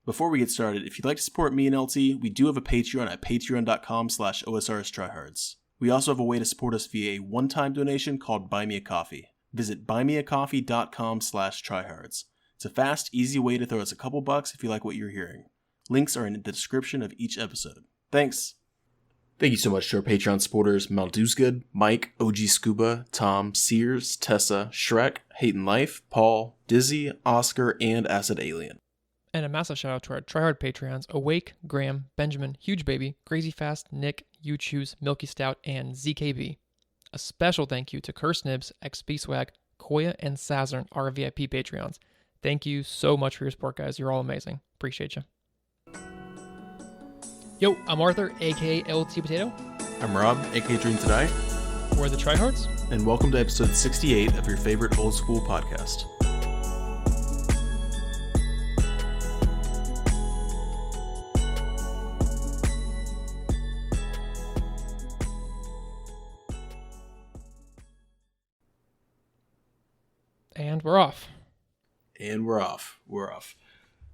Before we get started, if you'd like to support me and LT, we do have a Patreon at patreon.com/OSRS Trihards. We also have a way to support us via a one-time donation called Buy Me a Coffee. Visit buymeacoffee.com/Trihards. It's a fast, easy way to throw us a couple bucks if you like what you're hearing. Links are in the description of each episode. Thanks! Thank you so much to our Patreon supporters, Dewsgood, Mike, OG Scuba, Tom, Seers, Tessa, Shrek, Hate Life, Paul, Dizzy, Oskar, and Acid Alien. And a massive shout out to our TRIHARD Patreons, Awaik, Graham, Benjamin, Huge Baby, Crazyfast, Nick, UChews, MilkyStout, and ZKB. A special thank you to CursedNibz, XP Swag, Khoya, and Sazzern, our VIP Patreons. Thank you so much for your support, guys. You're all amazing. Appreciate you. Yo, I'm Arthur, aka LT Potato. I'm Rob, aka Dream Today. We're the TRIHARDs. And welcome to episode 68 of your favorite old school podcast. And we're off. We're off.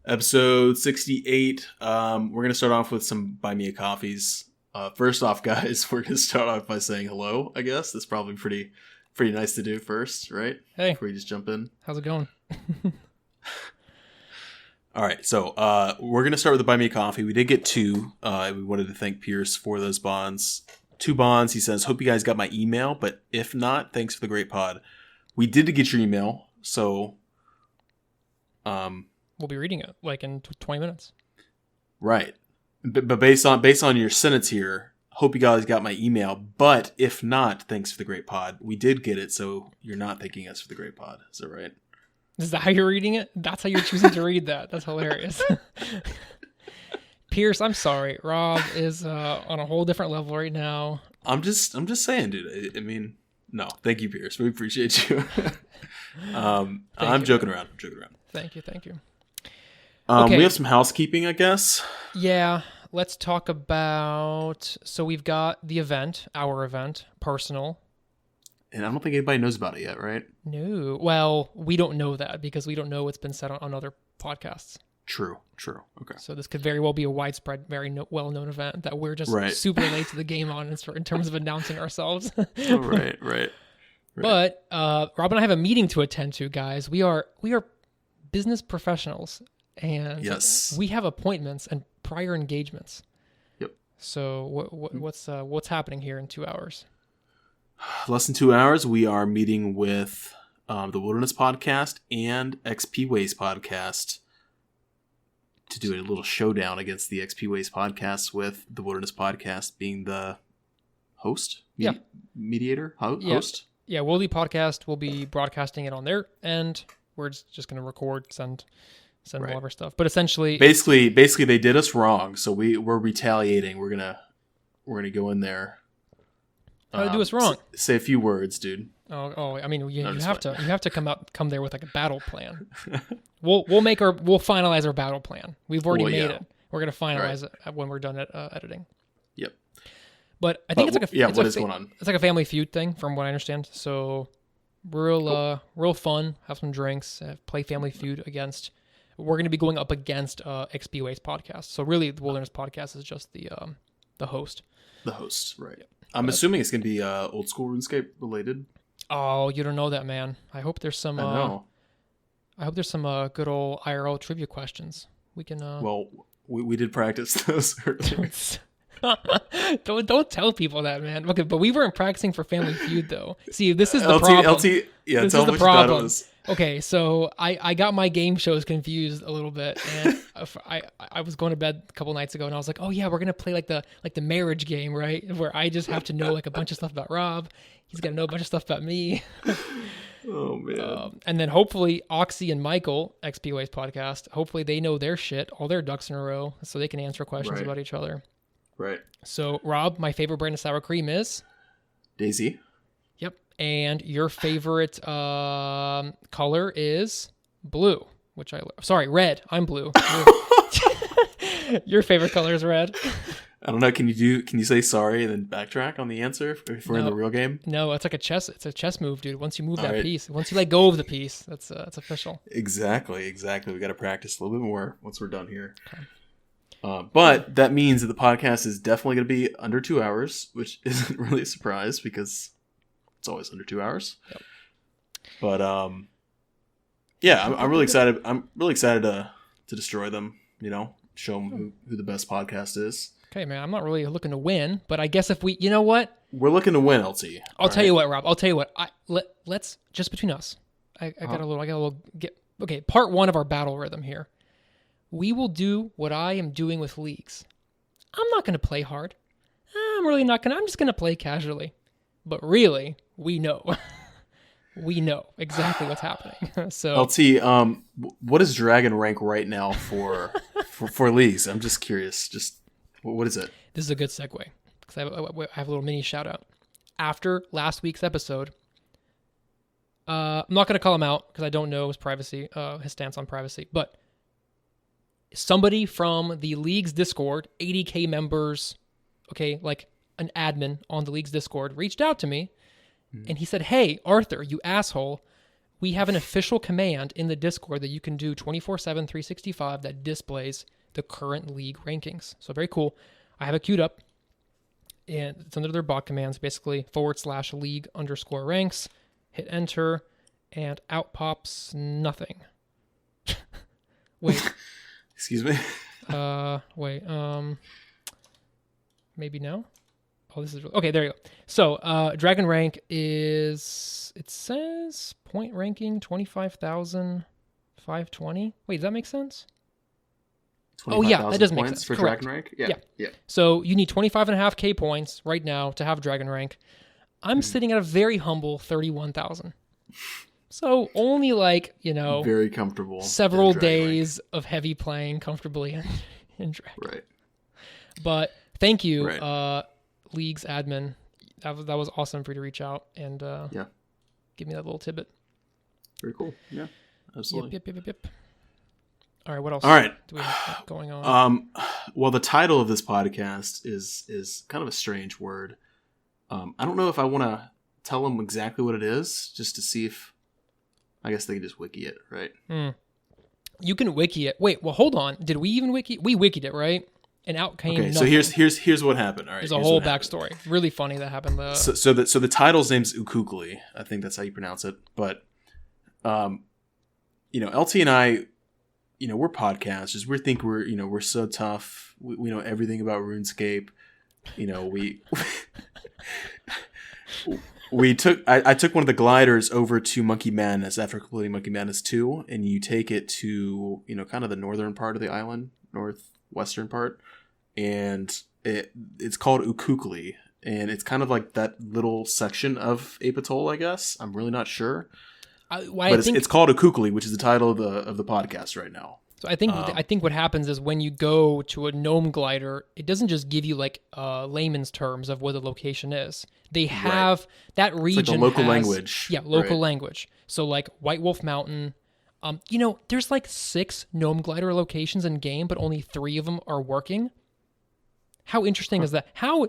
Episode 68. We're going to start off with some Buy Me a Coffees. First off, guys, we're going to start off by saying hello, I guess. That's probably pretty nice to do first, right? Hey. Before you just jump in. How's it going? All right, so we're going to start with the Buy Me a Coffee. We did get two. We wanted to thank Pierce for those bonds. 2 bonds. He says, hope you guys got my email, but if not, thanks for the great pod. We did get your email, so... We'll be reading it like in 20 minutes. Right. But based on your sentence here, hope you guys got my email. But if not, thanks for the great pod. We did get it, so you're not thanking us for the great pod. Is that right? Is that how you're reading it? That's how you're choosing to read that. That's hilarious. Pierce, I'm sorry. Rob is on a whole different level right now. I'm just saying, dude. I mean, no. Thank you, Pierce. We appreciate you. I'm joking around. Thank you. Okay. We have some housekeeping, I guess. Yeah, let's talk about... So we've got the event, our event, personal. And I don't think anybody knows about it yet, right? No. Well, we don't know that because we don't know what's been said on other podcasts. True. Okay. So this could very well be a widespread, very well-known event that we're just super late to the game on in terms of announcing ourselves. Right. But Rob and I have a meeting to attend to, guys. We are business professionals, and yes, we have appointments and prior engagements. Yep. So what's happening here in 2 hours? Less than 2 hours, we are meeting with the Wilderness Podcast and XP Ways Podcast to do a little showdown against the XP Ways Podcast, with the Wilderness Podcast being the host, mediator, host. Yeah, Wildy Podcast will be broadcasting it on there, and we're just going to record, send all of our stuff. But essentially, basically, they did us wrong, so we're retaliating. We're gonna go in there. How to do us wrong? Say a few words, dude. Oh! I mean, you have to come there with like a battle plan. We'll finalize our battle plan. We've already made it. We're gonna finalize it when we're done editing. Yep. But I think it's going on? It's like a Family Feud thing, from what I understand. So real fun. Have some drinks. Play Family Feud against. We're going to be going up against XP Ways Podcast. So really, the Wilderness Podcast is just the host. The host, right? Yep. I'm assuming it's going to be old school RuneScape related. Oh, you don't know that, man. I hope there's some. I know. I hope there's some good old IRL trivia questions. We can. Well, we did practice those earlier. Don't tell people that, man. Okay, but we weren't practicing for Family Feud though. See, this is the problem. Yeah, this is the problem. Okay, so I got my game shows confused a little bit, and I was going to bed a couple nights ago, and I was like, oh yeah, we're gonna play like the marriage game, right? Where I just have to know like a bunch of stuff about Rob. He's gonna know a bunch of stuff about me. Oh man. And then hopefully Oxy and Michael, XP Ways Podcast, hopefully they know their shit, all their ducks in a row, so they can answer questions about each other. Right. So, Rob, my favorite brand of sour cream is? Daisy. Yep. And your favorite color is blue, red. I'm blue. Your favorite color is red. I don't know. Can you say sorry and then backtrack on the answer if we're in the real game? No, it's like it's a chess move, dude. Once you move that right. piece, once you let go of the piece, that's official. Exactly. We got to practice a little bit more once we're done here. Okay. But that means that the podcast is definitely going to be under 2 hours, which isn't really a surprise because it's always under 2 hours. Yep. But yeah, I'm really excited. I'm really excited to destroy them. You know, show them who the best podcast is. Okay, man. I'm not really looking to win, but I guess if we, you know what, we're looking to win, LT. I'll tell you what, Rob. I'll tell you what. Let's just between us. I got a little. Okay. Part one of our battle rhythm here. We will do what I am doing with leagues. I'm not going to play hard. I'm really not going to. I'm just going to play casually. But really, we know. We know exactly what's happening. So LT, what is Dragon rank right now for leagues? I'm just curious. Just what is it? This is a good segue because I have a little mini shout out. After last week's episode, I'm not going to call him out because I don't know his stance on privacy, but somebody from the league's Discord, 80K members, okay, like an admin on the league's Discord, reached out to me and he said, "Hey, Arthur, you asshole, we have an official command in the Discord that you can do 24/7, 365 that displays the current league rankings." So very cool. I have it queued up and it's under their bot commands, basically /league_ranks, hit enter, and out pops nothing. Wait. Excuse me? Wait, maybe now? Oh, this is... Okay, there you go. So, Dragon rank is... It says point ranking 25,520. Wait, does that make sense? Oh, yeah, that does make sense. For correct. Dragon rank? Yeah. So, you need 25.5k points right now to have Dragon rank. I'm sitting at a very humble 31,000. So only very comfortable. Several days of heavy playing comfortably in Dragon. Right. But thank you, League's admin. That was awesome for you to reach out and give me that little tidbit. Very cool. Yeah, absolutely. Yep. All right, what else? All right. Do we have going on? Well, the title of this podcast is kind of a strange word. I don't know if I want to tell them exactly what it is, just to see if. I guess they can just wiki it, right? You can wiki it. Wait, well, hold on. Did we even wiki? We wikied it, right? And out came. Okay, nothing. So here's what happened. All right, there's a whole backstory. Really funny that happened. So the title's name's Ookookolly. I think that's how you pronounce it. But, LT and I, we're podcasters. We think we're so tough. We know everything about RuneScape. I took one of the gliders over to Monkey Madness after completing Monkey Madness 2, and you take it to, kind of the northern part of the island, northwestern part, and it's called Ookookolly, and it's kind of like that little section of Ape Atoll, I guess. I'm really not sure. It's called Ookookolly, which is the title of the podcast right now. So I think what happens is when you go to a gnome glider, it doesn't just give you layman's terms of where the location is. They have that region. It's like the local language. Yeah, local language. So like White Wolf Mountain. There's 6 gnome glider locations in game, but only 3 of them are working. How interesting is that? How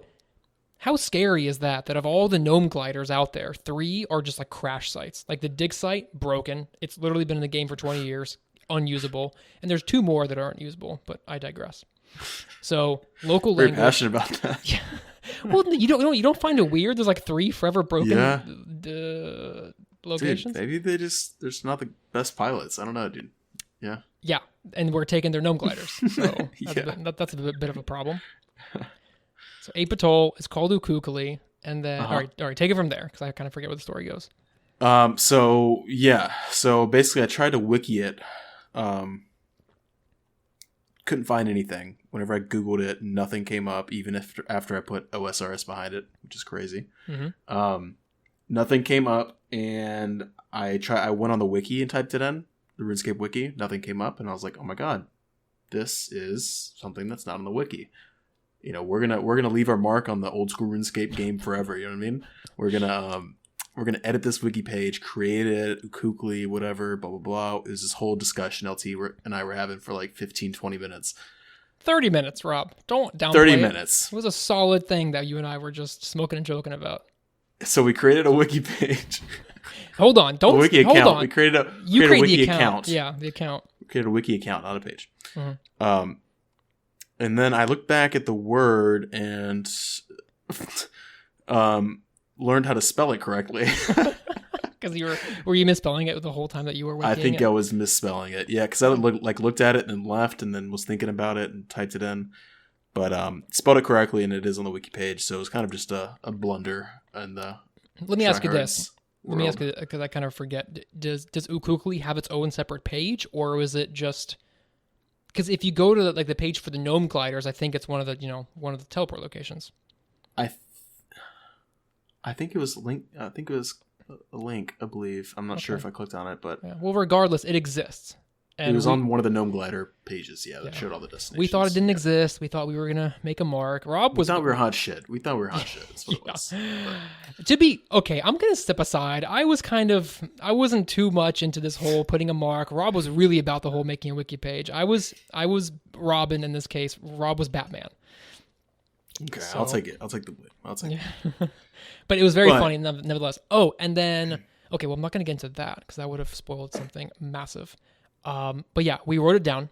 scary is that? That of all the gnome gliders out there, 3 are just crash sites. Like the dig site, broken. It's literally been in the game for 20 years. Unusable, and there's 2 more that aren't usable, but I digress. So local language. Very passionate about that. Yeah. Well, you don't find it weird? There's 3 forever broken locations. Dude, maybe there's not the best pilots. I don't know, dude. Yeah. Yeah, and we're taking their gnome gliders, so that's a bit of a problem. So Ape Atoll is called Ookookolly, and then all right, take it from there because I kind of forget where the story goes. So basically I tried to wiki it. Couldn't find anything. Whenever I Googled it, nothing came up, even after I put OSRS behind it, which is crazy. Mm-hmm. Nothing came up, and I went on the wiki and typed it in, the RuneScape wiki. Nothing came up, and I was like, oh my god, this is something that's not on the wiki. We're gonna leave our mark on the old school RuneScape game forever. You know what I mean? We're gonna edit this wiki page, create it, Ookookolly, whatever, blah blah blah. It was this whole discussion LT and I were having for 15-20 minutes. 30 minutes, Rob. Don't downplay 30 it. minutes. It was a solid thing that you and I were just smoking and joking about. So we created a wiki page. Hold on. Don't A wiki hold account. on. We created a created wiki account. Yeah, the account. We created a wiki account, not a page. And then I looked back at the word and learned how to spell it correctly. Because were you misspelling it the whole time that you were wikiing I think it? I was misspelling it. Yeah, because I looked at it and left, and then was thinking about it and typed it in, but spelled it correctly, and it is on the wiki page. So it was kind of just a blunder. And let me ask you this. World. Let me ask you, because I kind of forget. Does Ookookolly have its own separate page, or is it just? Because if you go to the page for the gnome gliders, I think it's one of the teleport locations. I think it was link. I think it was a link. I believe. I'm not sure if I clicked on it, but well, regardless, it exists. And it was on one of the gnome glider pages. Yeah, that showed all the destinations. We thought it didn't exist. We thought we were gonna make a mark. We thought we were hot shit. That's what it was. To be okay, I'm gonna step aside. I wasn't too much into this whole putting a mark. Rob was really about the whole making a wiki page. I was Robin in this case. Rob was Batman. Okay, so, I'll take it. I'll take the win. I'll take it. But it was very funny nevertheless. Oh, and then okay, well I'm not gonna get into that because that would have spoiled something massive. But yeah, we wrote it down,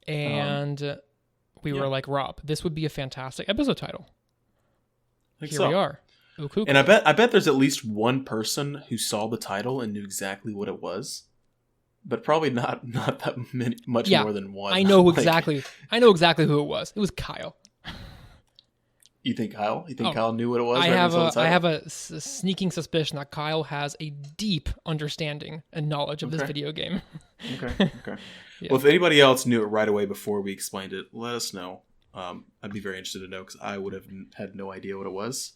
and we were like, Rob, this would be a fantastic episode title. Here we are. Ookookolly. And I bet there's at least one person who saw the title and knew exactly what it was, but probably not that much more than one. I know exactly who it was. It was Kyle. You think Kyle? You think Kyle knew what it was? I have a sneaking suspicion that Kyle has a deep understanding and knowledge of this video game. Okay. Yeah. Well, if anybody else knew it right away before we explained it, let us know. I'd be very interested to know because I would have had no idea what it was.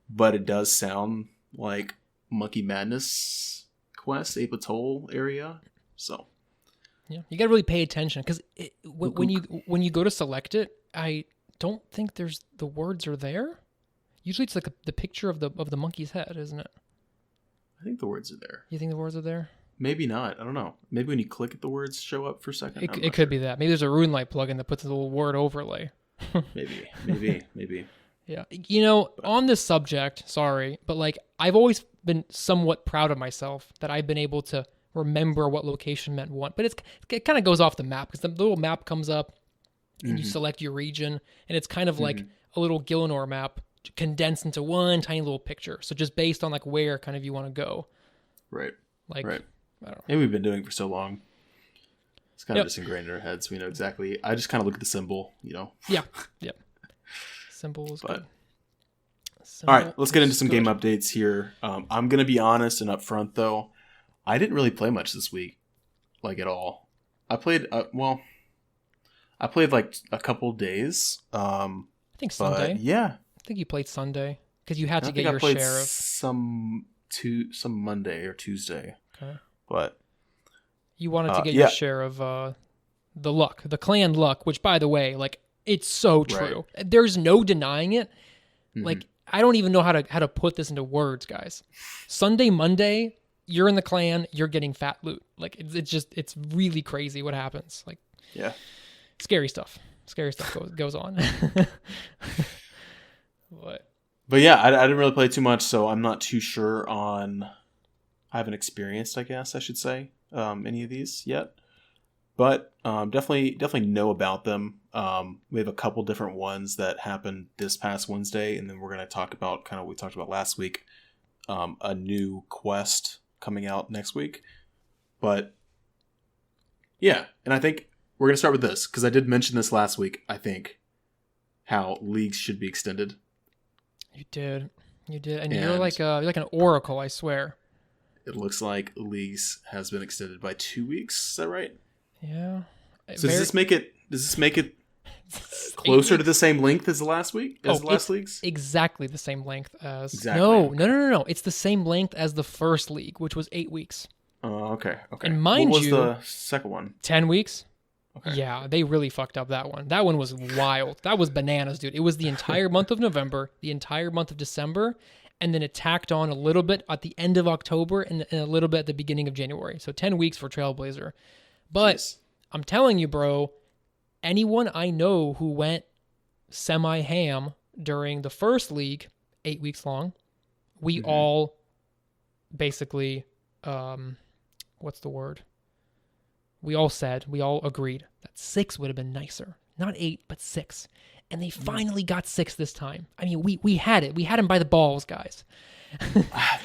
But it does sound like Monkey Madness quest, Ape Atoll area. So yeah, you got to really pay attention because when you go to select it, I don't think the words are there. Usually it's like the picture of the monkey's head, isn't it? I think the words are there. You think the words are there? Maybe not. I don't know. Maybe when you click it, the words show up for a second. It could be that. Maybe there's a RuneLite plugin that puts a little word overlay. Maybe. Yeah. On this subject, sorry, but like I've always been somewhat proud of myself that I've been able to remember what location meant what. But it kind of goes off the map because the little map comes up and you select your region, and it's kind of like a little Gillinor map condensed into one tiny little picture. So just based on like where kind of you want to go. Right. Like, right. I don't know. And we've been doing it for so long. It's kind of just ingrained in our heads. We know exactly. I just kind of look at the symbol, Yeah. Yep. Symbol is good. All right. Let's get into some game updates here. I'm going to be honest and upfront, though. I didn't really play much this week, like at all. I played, I played like a couple days. I think Sunday. Yeah. I think you played Sunday because you had to get your share of some Monday or Tuesday. Okay. But you wanted to get your share of the clan luck, which by the way, like it's so true. Right. There's no denying it. Like I don't even know how to put this into words, guys. Sunday, Monday, you're in the clan, you're getting fat loot. Like it's really crazy what happens. Like scary stuff goes on. But yeah, I didn't really play too much, so I'm not too sure on. I haven't experienced, I guess I should say, any of these yet. But definitely know about them. We have a couple different ones that happened this past Wednesday, and then we're going to talk about kind of what we talked about last week, a new quest coming out next week. But yeah, and I think we're going to start with this, because I did mention this last week, I think, how leagues should be extended. You did. And you're like an oracle, I swear. It looks like leagues has been extended by 2 weeks. Is that right? Yeah. So does this make it closer to the same length as the last week? As the last leagues? Exactly the same length as. Exactly. No. It's the same length as the first league, which was 8 weeks. Oh, okay. And mind you, what was the second one? 10 weeks. Okay. Yeah, they really fucked up that one. That one was wild. That was bananas, dude. It was the entire month of November, the entire month of December, and then it tacked on a little bit at the end of October and a little bit at the beginning of January. So 10 weeks for Trailblazer. But I'm telling you, bro, anyone I know who went semi-ham during the first league, 8 weeks long, we all basically, what's the word? We all agreed that 6 would have been nicer. Not 8, but 6. And they finally got 6 this time. I mean, we had it. We had him by the balls, guys.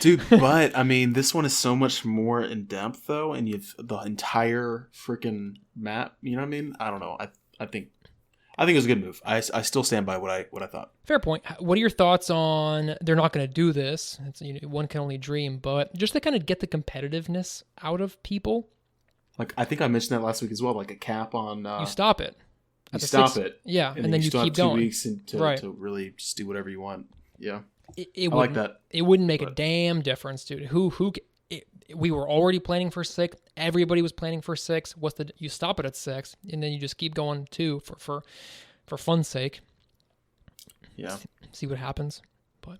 Dude, but I mean, this one is so much more in depth though, and you've the entire freaking map. You know what I mean? I don't know. I think it was a good move. I still stand by what I thought. Fair point. What are your thoughts on? They're not going to do this. It's, one can only dream, but just to kind of get the competitiveness out of people. Like I think I mentioned that last week as well. Like a cap on. You stop it. You stop it. Yeah, and then you still keep have 2 going. weeks to really just do whatever you want. Yeah. I like that. It wouldn't make a damn difference, dude. We were already planning for 6. Everybody was planning for 6. You stop it at 6, and then you just keep going too for fun's sake. Yeah. See what happens. But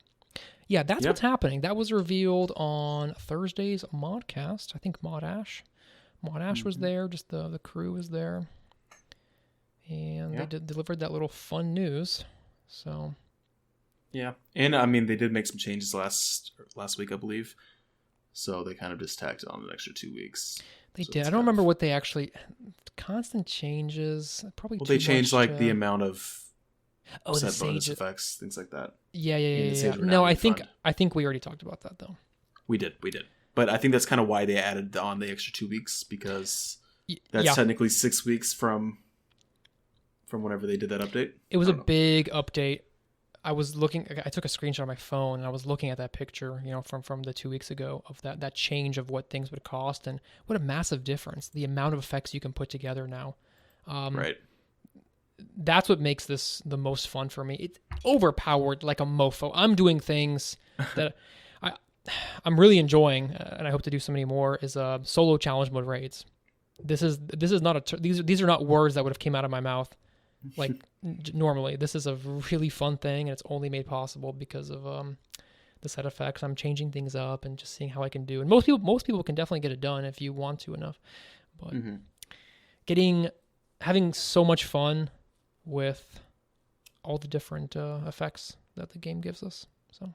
yeah, that's what's happening. That was revealed on Thursday's Modcast. I think Mod Ash was there. Just the crew was there, and they delivered that little fun news. So. Yeah, and I mean they did make some changes last week, I believe. So they kind of just tacked on an extra 2 weeks. They did. I don't remember what they actually. Constant changes. Probably. Well, they changed like the amount of set the bonus effects, things like that. Yeah. No, I think we already talked about that though. We did. But I think that's kind of why they added on the extra 2 weeks, because that's technically 6 weeks from whenever they did that update. It was a big update. I took a screenshot on my phone and I was looking at that picture, from the 2 weeks ago of that change of what things would cost, and what a massive difference. The amount of effects you can put together now. Right. That's what makes this the most fun for me. It's overpowered like a mofo. I'm doing things that I'm really enjoying, and I hope to do so many more, is solo challenge mode raids. This is not these are not words that would have came out of my mouth. Like normally, this is a really fun thing, and it's only made possible because of the set effects. I'm changing things up and just seeing how I can do. And most people can definitely get it done if you want to enough. But having so much fun with all the different effects that the game gives us. So,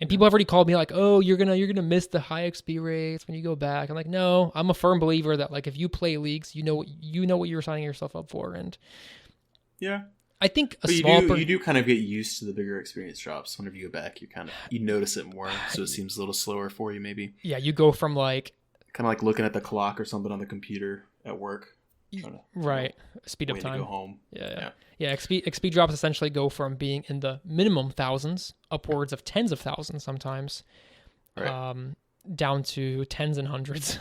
and people have already called me like, "Oh, you're gonna miss the high XP rates when you go back." I'm like, no, I'm a firm believer that like if you play leagues, you know what you're signing yourself up for, and. Yeah, I think you do kind of get used to the bigger experience drops. Whenever you go back, you notice it more, so it seems a little slower for you, maybe. Yeah, you go from like kind of like looking at the clock or something on the computer at work. Right, speed up time. To go home. Yeah. XP drops essentially go from being in the minimum thousands, upwards of tens of thousands sometimes, down to tens and hundreds,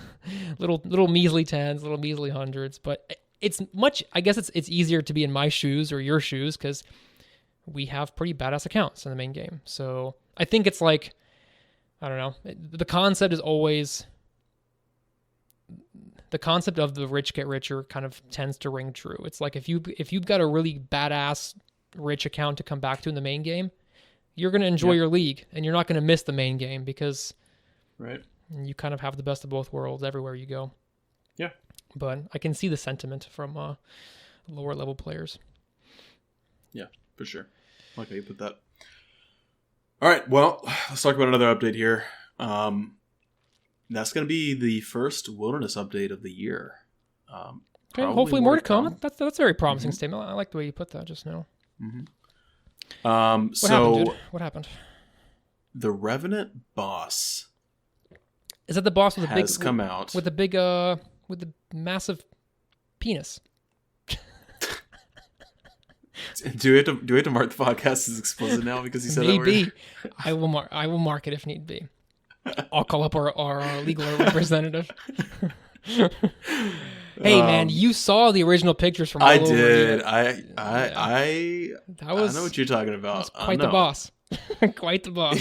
little measly tens, little measly hundreds, but. I guess it's easier to be in my shoes or your shoes because we have pretty badass accounts in the main game. So I think it's like, I don't know. The concept is always, the concept of the rich get richer kind of tends to ring true. It's like if you've got a really badass rich account to come back to in the main game, you're going to enjoy your league and you're not going to miss the main game because you kind of have the best of both worlds everywhere you go. Yeah. But I can see the sentiment from lower level players. Yeah, for sure. I like how you put that. All right, well, let's talk about another update here. That's going to be the first wilderness update of the year. Okay, hopefully more to come. That's a very promising statement. I like the way you put that just now. What happened, dude? What happened? The Revenant boss. Is that the boss with the big? Has come out with the big with the massive penis. Do we have to mark the podcast as explicit now because he said maybe that word? I will mark it if need be. I'll call up our legal representative. Hey man, you saw the original pictures from all over. Did. I know what you're talking about. Quite the boss. Quite the boss.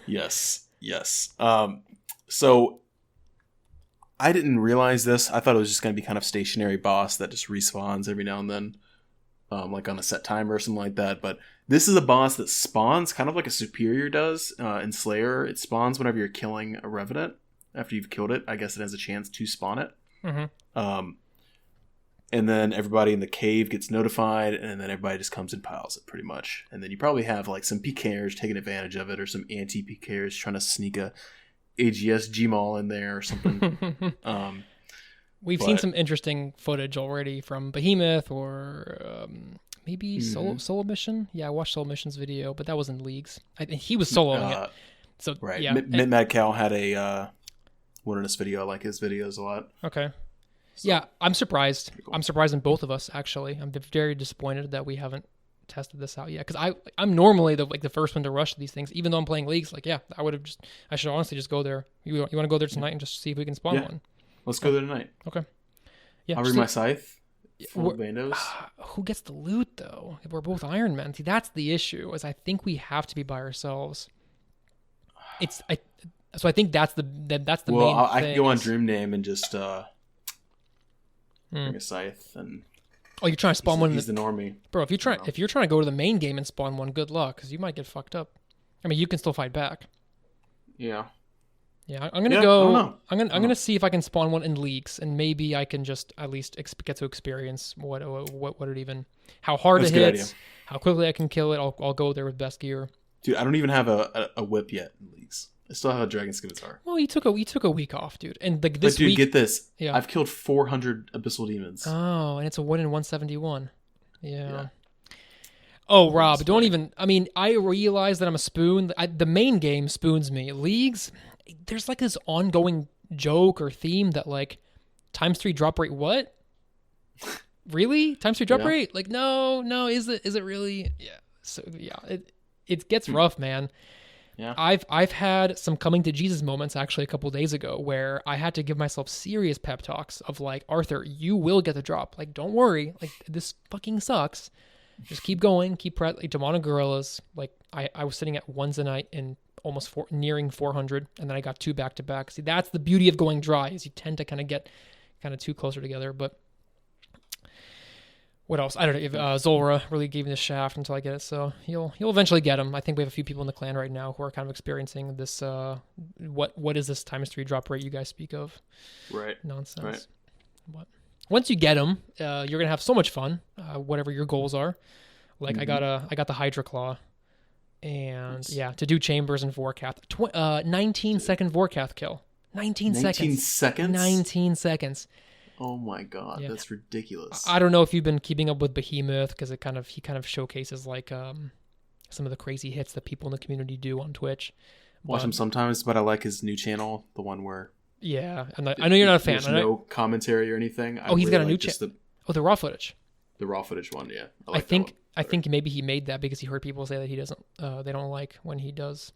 Yes. So I didn't realize this. I thought it was just going to be kind of stationary boss that just respawns every now and then, like on a set timer or something like that. But this is a boss that spawns kind of like a Superior does in Slayer. It spawns whenever you're killing a Revenant. After you've killed it, I guess it has a chance to spawn it. And then everybody in the cave gets notified, and then everybody just comes and piles it pretty much. And then you probably have like some PKers taking advantage of it, or some anti-PKers trying to sneak a AGS Gmaul in there or something. We've seen some interesting footage already from Behemoth or maybe Solo Mission. Yeah, I watched Solo Mission's video, but that was in leagues. I think he was soloing it. So right. Yeah, Mad Cow had a wilderness video. I like his videos a lot. Okay. So, yeah, I'm surprised. cool. I'm surprised in both of us, actually. I'm very disappointed that we haven't tested this out yet. Because I'm normally the first one to rush these things, even though I'm playing leagues. Like, yeah, I should honestly just go there. You want to go there tonight and just see if we can spawn one? Let's go there tonight. Okay. Yeah. I'll read my scythe. Full of bandos. Who gets the loot though? If we're both Iron Men. See, that's the issue. Is I think we have to be by ourselves. So I think that's the main thing. I can go on Dream Name and just bring a scythe and. Oh, you're trying to spawn one. He's the normie, bro. If you're trying to go to the main game and spawn one, good luck, because you might get fucked up. I mean, you can still fight back. Yeah. Yeah, I'm gonna go. I'm gonna see if I can spawn one in leagues, and maybe I can just at least get to experience what it even, how hard it hits, how quickly I can kill it. I'll go there with best gear. Dude, I don't even have a whip yet in leagues. I still have a Dragon Scimitar. Well, you took a week off, dude, and this week. Get this. Yeah. I've killed 400 Abyssal Demons. Oh, and it's a 1 in 171. Yeah. Oh, Rob, don't even. I mean, I realize that I'm a spoon. The main game spoons me. Leagues, there's like this ongoing joke or theme that like ×3 drop rate. What? Really? ×3 drop rate? Like, no. Is it really? Yeah. So yeah, it gets rough, man. Yeah. I've had some coming to Jesus moments actually a couple days ago where I had to give myself serious pep talks of like, Arthur, you will get the drop. Like, don't worry. Like, this fucking sucks. Just keep going. Keep like Demonic Gorillas. Like, I was sitting at ones a night and almost nearing 400, and then I got 2 back to back. See, that's the beauty of going dry, is you tend to kind of get too closer together. But what else? I don't know if Zulra really gave me the shaft until I get it, so he'll eventually get him. I think we have a few people in the clan right now who are kind of experiencing this. What is this ×3 drop rate you guys speak of? Right. Nonsense. Right. What? Once you get them, you're gonna have so much fun. Whatever your goals are. Like I got the Hydra Claw, and to do chambers and Vorkath. 19-second Vorkath kill. 19 seconds. 19 seconds. Oh my god, that's ridiculous. I don't know if you've been keeping up with Behemoth, because he kind of showcases like some of the crazy hits that people in the community do on Twitch. Watch him sometimes, but I like his new channel, the one where I know you're not a fan. There's no commentary or anything. He's got a new channel. Oh, the raw footage. The raw footage one, yeah. I think maybe he made that because he heard people say that he doesn't. They don't like when he does.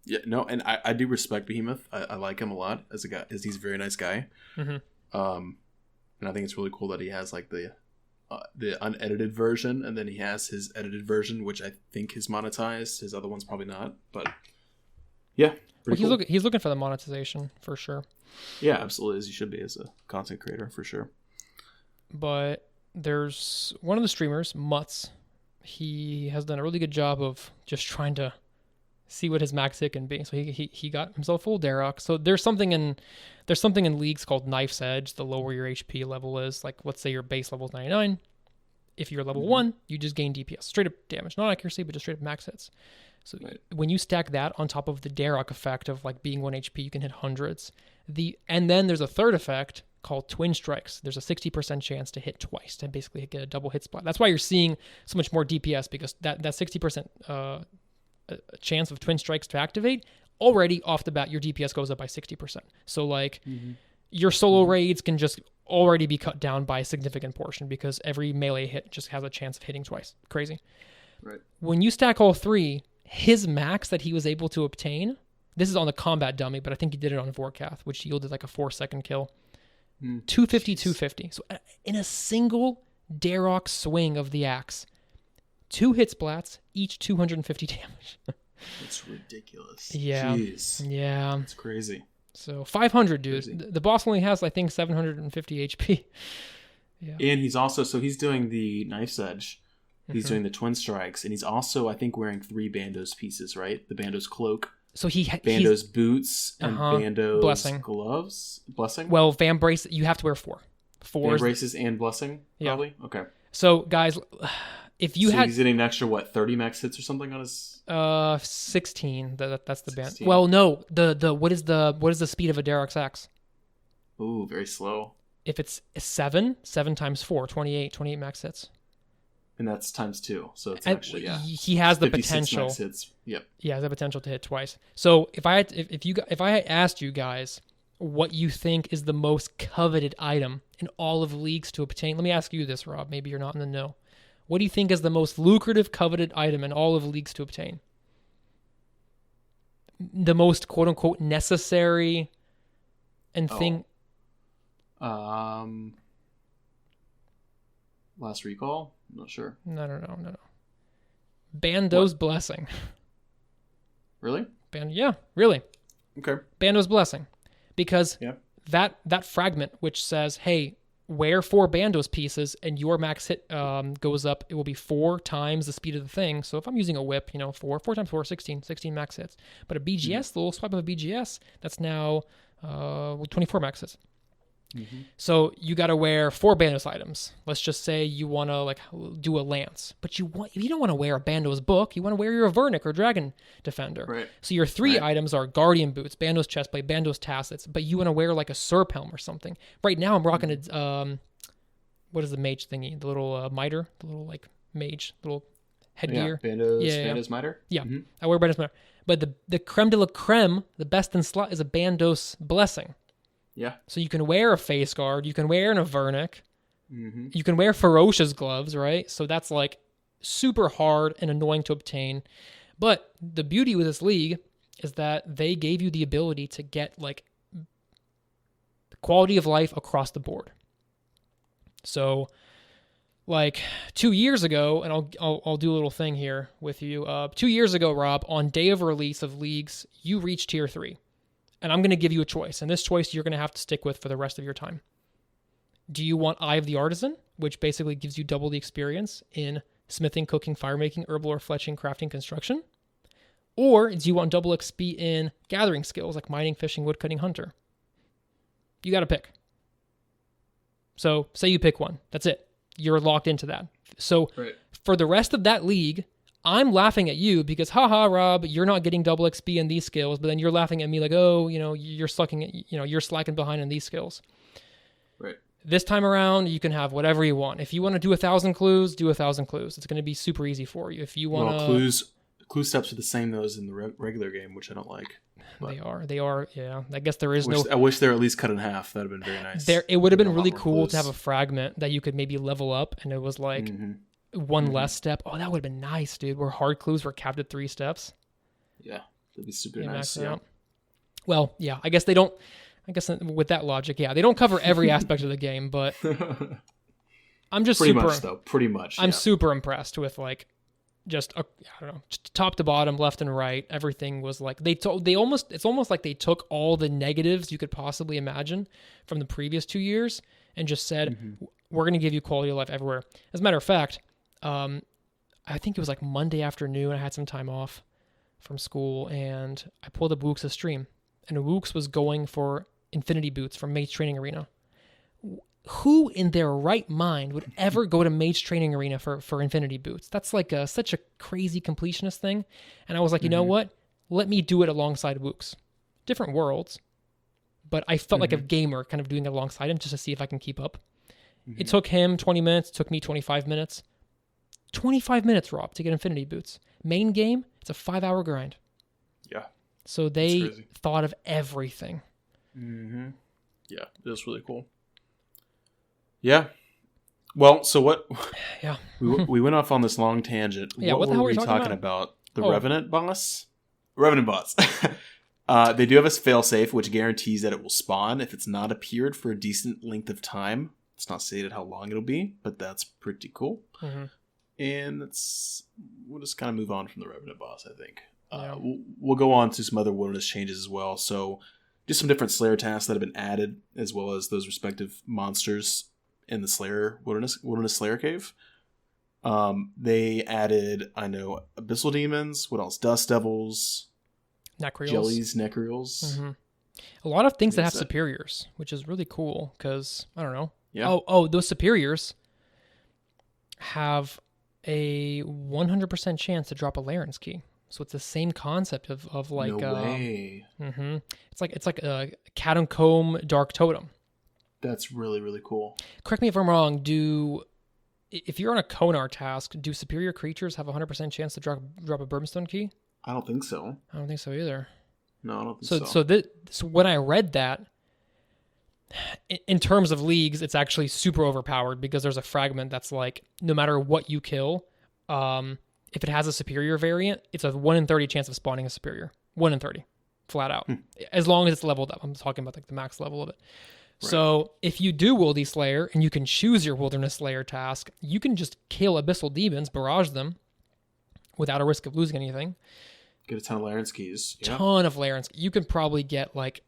Yeah, no, and I do respect Behemoth. I like him a lot as a guy, as he's a very nice guy. Mm-hmm. And I think it's really cool that he has like the unedited version, and then he has his edited version, which I think is monetized. His other one's probably not, but yeah. He's looking for the monetization for sure. Yeah, absolutely, as he should be as a content creator for sure. But there's one of the streamers, Mutz. He has done a really good job of just trying to see what his max hit can be. So he got himself full Darok. So there's something in leagues called Knife's Edge. The lower your HP level is, like, let's say your base level is 99. If you're level 1, you just gain DPS. Straight up damage. Not accuracy, but just straight up max hits. So when you stack that on top of the Darok effect of like being 1 HP, you can hit hundreds. And then there's a third effect called Twin Strikes. There's a 60% chance to hit twice, to basically get a double hit spot. That's why you're seeing so much more DPS, because that 60% chance of Twin Strikes to activate, already off the bat your DPS goes up by 60%. So like your solo raids can just already be cut down by a significant portion, because every melee hit just has a chance of hitting twice. Crazy. Right. When you stack all three, his max that he was able to obtain, this is on the combat dummy, but I think he did it on Vorkath, which yielded like a 4-second kill. 250, 250. So in a single Darok swing of the axe, 2 hit splats, each 250 damage. That's ridiculous. Yeah. Jeez. Yeah. That's crazy. So 500, dude. Crazy. The boss only has, I think, 750 HP. Yeah. And he's also, so he's doing the Knife's Edge. He's doing the Twin Strikes. And he's also, I think, wearing 3 Bandos pieces, right? The Bandos cloak. So Bandos boots and Bandos Blessing. gloves. Blessing? Well, Van Brace, you have to wear 4. 4 Band braces and blessing, probably? Yeah. Okay. So, guys, if you he's getting an extra, 30 max hits or something on his... 16. That's the 16. Band. Well, no. What is the speed of a Derek's X? Ooh, very slow. If it's 7 times 4, 28 max hits. And that's times 2, so it's actually, he has the potential. Max hits. Yep. Yeah, has the potential to hit twice. So if I asked you guys what you think is the most coveted item in all of leagues to obtain, let me ask you this, Rob. Maybe you're not in the know. What do you think is the most lucrative coveted item in all of leagues to obtain? The most quote unquote necessary and thing. Last recall. I'm not sure. No. Bando's blessing. Really? Really. Okay. Bando's blessing. Because that fragment which says, hey, wear 4 Bando's pieces and your max hit goes up, it will be 4 times the speed of the thing. So if I'm using a whip, 4 times 4, 16 max hits. But a BGS, the little swipe of a BGS, that's now 24 max hits. Mm-hmm. So you got to wear 4 Bandos items. Let's just say you want to do a lance, but you don't want to wear a Bandos book. You want to wear your Vernic or Dragon Defender. Right. So your 3 items are Guardian boots, Bandos chestplate, Bandos tassets, but you want to wear like a Serp helm or something. Right now I'm rocking a what is the mage thingy? The little miter, the little mage little headgear. Bandos miter. Yeah, mm-hmm. I wear Bandos miter. But the creme de la creme, the best in slot, is a Bandos blessing. Yeah. So you can wear a face guard, you can wear an Avernic, you can wear Ferocious gloves, right? So that's super hard and annoying to obtain. But the beauty with this league is that they gave you the ability to get the quality of life across the board. So 2 years ago, and I'll do a little thing here with you. 2 years ago, Rob, on day of release of leagues, you reached tier 3. And I'm going to give you a choice. And this choice you're going to have to stick with for the rest of your time. Do you want Eye of the Artisan, which basically gives you double the experience in smithing, cooking, firemaking, herbal or fletching, crafting, construction? Or do you want double XP in gathering skills like mining, fishing, woodcutting, hunter? You got to pick. So say you pick one. That's it. You're locked into that. So for the rest of that league, I'm laughing at you because, haha, Rob, you're not getting double XP in these skills, but then you're laughing at me you're slacking behind in these skills. Right. This time around, you can have whatever you want. If you want to do 1,000 clues, do 1,000 clues. It's going to be super easy for you. If you want clue steps are the same though as in the regular game, which I don't like. But They are. Yeah. I guess there is I wish they're at least cut in half. That'd have been very nice. It would have been really cool to have a fragment that you could maybe level up, and it was one less step. Oh, that would have been nice, dude. Where hard clues were capped at 3 steps. Yeah, that'd be super nice. Yeah. Well, yeah. I guess they don't. I guess with that logic, they don't cover every aspect of the game, but I'm just pretty much. I'm super impressed with just top to bottom, left and right. Everything was it's almost like they took all the negatives you could possibly imagine from the previous 2 years and just said, we're going to give you quality of life everywhere. As a matter of fact, I think it was Monday afternoon. I had some time off from school and I pulled up Wooks' stream, and Wooks was going for Infinity Boots from Mage Training Arena. Who in their right mind would ever go to Mage Training Arena for Infinity Boots? That's such a crazy completionist thing. And I was like, you know what? Let me do it alongside Wooks. Different worlds. But I felt like a gamer kind of doing it alongside him just to see if I can keep up. It took him 20 minutes. It took me 25 minutes. 25 minutes, Rob, to get Infinity Boots. Main game, it's a 5-hour grind. Yeah. So they thought of everything. Mm-hmm. Yeah, it was really cool. Yeah. Well, so what? Yeah. we went off on this long tangent. Yeah, what the hell were we talking about? The Revenant boss? Revenant boss. They do have a failsafe, which guarantees that it will spawn if it's not appeared for a decent length of time. It's not stated how long it'll be, but that's pretty cool. Mm-hmm. And we'll just kind of move on from the Revenant boss, I think. We'll go on to some other wilderness changes as well. So just some different Slayer tasks that have been added, as well as those respective monsters in the Slayer wilderness Slayer cave. They added, Abyssal Demons. What else? Dust Devils. Necreals. Jellies, Necreals. Mm-hmm. A lot of things that have superiors, which is really cool because, I don't know, Yeah. Oh, those superiors have a 100% chance to drop a Laren's key. So it's the same concept of like no way. It's like a cat and comb dark totem. That's really, really cool. Correct me if I'm wrong. If you're on a Konar task, do superior creatures have a 100% chance to drop a Brimstone key? I don't think so. I don't think so either. No, I don't think so. So when I read that, in terms of leagues, it's actually super overpowered because there's a fragment that's like, no matter what you kill, if it has a superior variant, it's a 1 in 30 chance of spawning a superior. 1 in 30. Flat out. As long as it's leveled up. I'm talking about like the max level of it. Right. So if you do Wildy Slayer and you can choose your Wilderness Slayer task, you can just kill Abyssal Demons, barrage them without a risk of losing anything. Get a ton of Laren's keys. Yeah. Ton of Laren's. You can probably get like,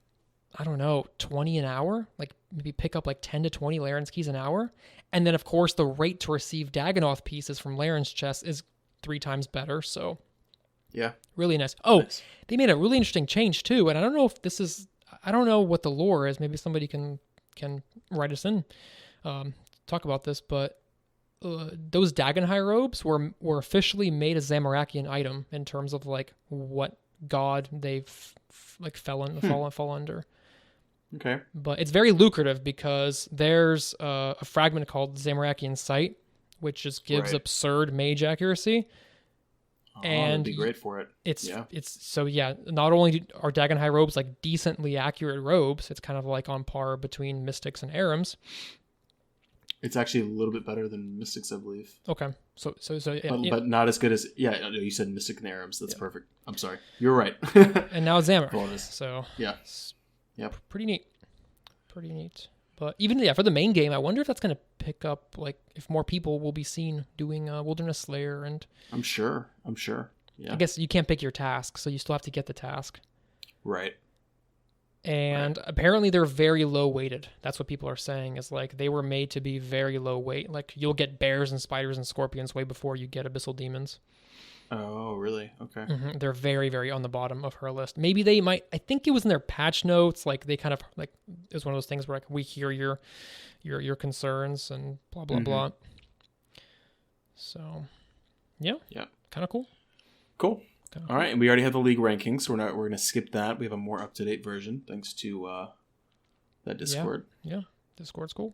I don't know, 20 an hour? Like maybe pick up like 10 to 20 Laren's keys an hour. And then of course the rate to receive Dagonoth pieces from Laren's chest is 3 times better. So yeah, really nice. Oh, nice. They made a really interesting change too. And I don't know if this is, I don't know what the lore is. Maybe somebody can write us in, talk about this, but those Dagonhai robes were officially made a Zamorakian item in terms of like what god they've like fall under. Okay. But it's very lucrative because there's a fragment called Zamorakian Sight, which just gives absurd mage accuracy. Oh, and that'd be great for it. It's so yeah, not only are Dagonhai robes like decently accurate robes, it's kind of like on par between Mystics and Arims. It's actually a little bit better than Mystics, I believe. Okay. So yeah, but not as good as you said Mystic and Arims. That's perfect. I'm sorry. You're right. And now it's Zamor. So yeah. Yep. Pretty neat. But even for the main game, I wonder if that's going to pick up, like, if more people will be seen doing Wilderness Slayer. And I'm sure. Yeah. I guess you can't pick your task, so you still have to get the task. Right. And apparently they're very low weighted. That's what people are saying, is like they were made to be very low weight. Like you'll get bears and spiders and scorpions way before you get abyssal demons. Oh, really? Okay. Mm-hmm. They're very, very on the bottom of her list. Maybe they might, I think it was in their patch notes. Like they kind of like, it was one of those things where like we hear your concerns and blah, blah, blah. So yeah. Kind of cool. Cool. All right, and we already have the league rankings, so we're going to skip that. We have a more up-to-date version thanks to that Discord. Yeah, Discord's cool.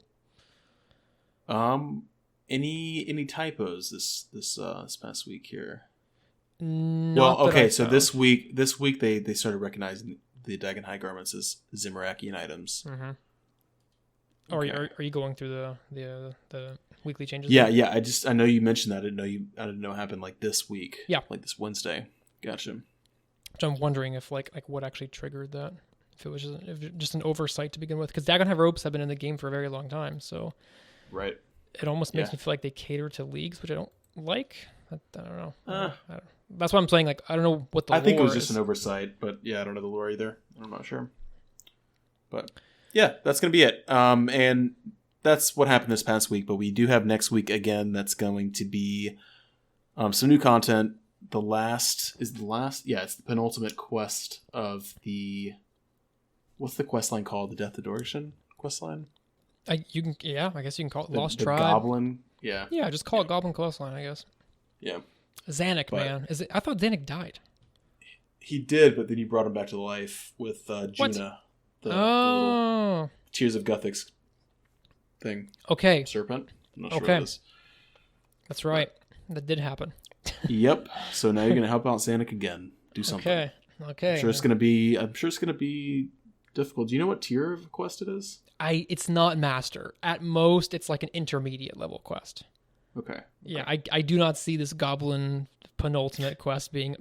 Any typos this past week here? This week they started recognizing the Dagonhai garments as Zamorakian items. Mm-hmm. Okay. Are you going through the weekly changes? Yeah. I know you mentioned that. I didn't know it happened like this week. Yeah, like this Wednesday. Gotcha. Which I'm wondering if like what actually triggered that. If it was just an oversight to begin with, because Dagonhai ropes have been in the game for a very long time. So right, it almost makes me feel like they cater to leagues, which I don't like. I don't know. That's why I'm saying like I don't know what the lore is. I think it was just an oversight, but I don't know the lore either. I'm not sure. But yeah, that's gonna be it. And that's what happened this past week. But we do have next week again. That's going to be some new content. It's the penultimate quest of what's the quest line called? The Death Adoration quest line? I guess you can call it Lost Tribe. Goblin. Yeah. Yeah, just call it Goblin quest line, I guess. Yeah. Zanuck, man. I thought Zanuck died. He did, but then you brought him back to life with Juna. The little Tears of Guthix thing. Okay. Serpent. I'm not sure what it is. That's right. That did happen. Yep. So now you're gonna help out Zanuck again. Do something. Okay. I'm sure it's gonna be difficult. Do you know what tier of quest it is? It's not master. At most, it's like an intermediate level quest. Okay. Yeah, I do not see this Goblin penultimate quest being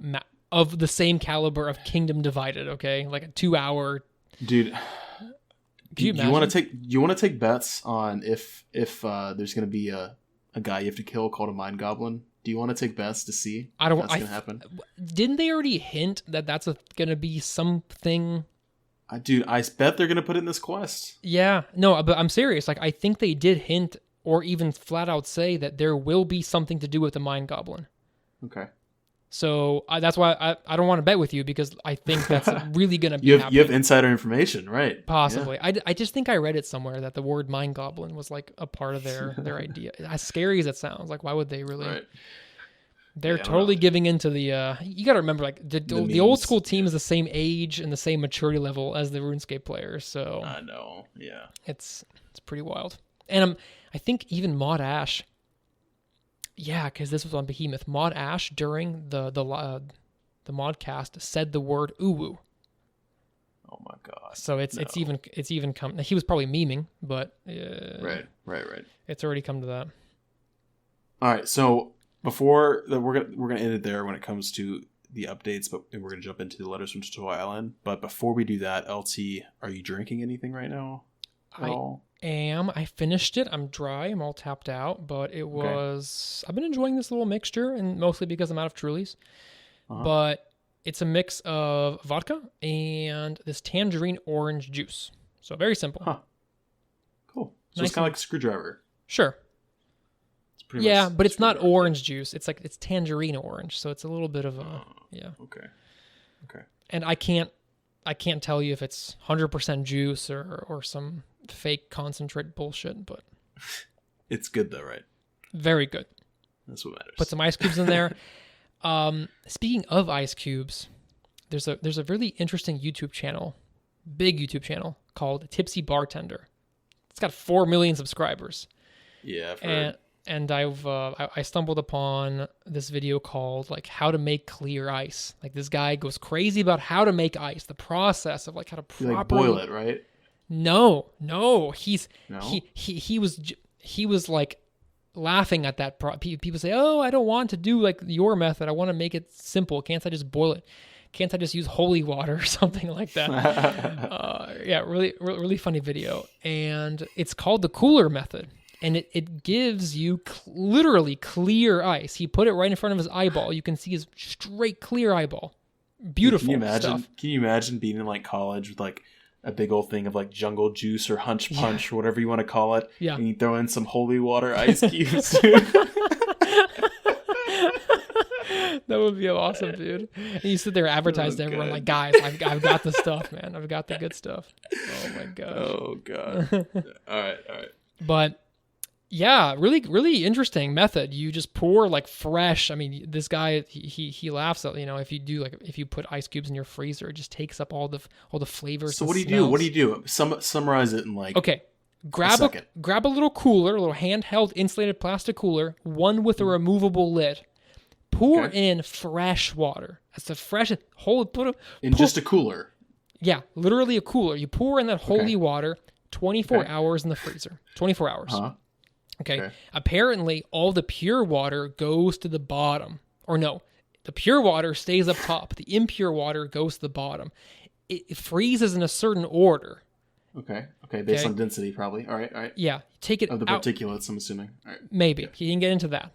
of the same caliber of Kingdom Divided. Okay, like a 2-hour. Dude, do you want to take bets on if there's gonna be a guy you have to kill called a Mind Goblin? Do you want to take bets to see if that's going to happen? Didn't they already hint that that's going to be something? Dude, I bet they're going to put it in this quest. Yeah. No, but I'm serious. Like, I think they did hint or even flat out say that there will be something to do with the Mind Goblin. Okay. So that's why I don't want to bet with you, because I think that's really going to be you have insider information, right? Possibly. Yeah. I just think I read it somewhere that the word mind goblin was like a part of their idea. As scary as it sounds, like why would they really? Right. They're totally giving into the. You got to remember, like the old school team is the same age and the same maturity level as the RuneScape players. So I know, yeah, it's pretty wild. And I think even Mod Ash. Yeah, because this was on Behemoth. Mod Ash during the modcast said the word uwu. Oh my god! So it's even come. He was probably memeing, but right. It's already come to that. All right, so before that, we're gonna end it there when it comes to the updates, but we're gonna jump into the letters from Toy Island. But before we do that, LT, are you drinking anything right now? I finished it. I'm dry. I'm all tapped out, but it was. I've been enjoying this little mixture, and mostly because I'm out of Trulies. But it's a mix of vodka and this tangerine orange juice. So very simple. Huh. Cool. So nice, it's kind of like a screwdriver. Sure. It's pretty much but it's not orange juice. It's like it's tangerine orange, so it's a little bit of a Okay. And I can't tell you if it's 100% juice or some fake concentrate bullshit, but it's good though, right? Very good. That's what matters. Put some ice cubes in there. Speaking of ice cubes, there's a really interesting YouTube channel, big YouTube channel called Tipsy Bartender. It's got 4 million subscribers. Yeah, I've heard. And I stumbled upon this video called like how to make clear ice. Like this guy goes crazy about how to make ice, the process of like how to properly like boil it, right? No. He was like laughing at that. People say, "Oh, I don't want to do like your method. I want to make it simple. Can't I just boil it? Can't I just use holy water or something like that?" Really funny video, and it's called the cooler method. And it gives you literally clear ice. He put it right in front of his eyeball. You can see his straight clear eyeball. Beautiful stuff. Can you imagine being in like college with like a big old thing of like jungle juice or hunch punch or whatever you want to call it? Yeah. And you throw in some holy water ice cubes. That would be awesome, dude. And you sit there advertise to everyone like, guys, I've got the stuff, man. I've got the good stuff. Oh my gosh. Oh god. All right. But yeah, really, really interesting method. You just pour like fresh. I mean, this guy he laughs at, if you do like if you put ice cubes in your freezer, it just takes up all the flavors. So what do you do? What do you do? Summarize it in like grab a little cooler, a little handheld insulated plastic cooler, one with a removable lid. Pour in fresh water. That's the fresh just a cooler. Yeah, literally a cooler. You pour in that holy water. 24 hours in the freezer. 24 hours. Okay. Apparently, all the pure water goes to the bottom. Or no, the pure water stays up top. The impure water goes to the bottom. It freezes in a certain order. Okay. Based on density, probably. All right. Yeah. Take it of the out. particulates, I'm assuming. All right. Maybe. Yeah. You can get into that.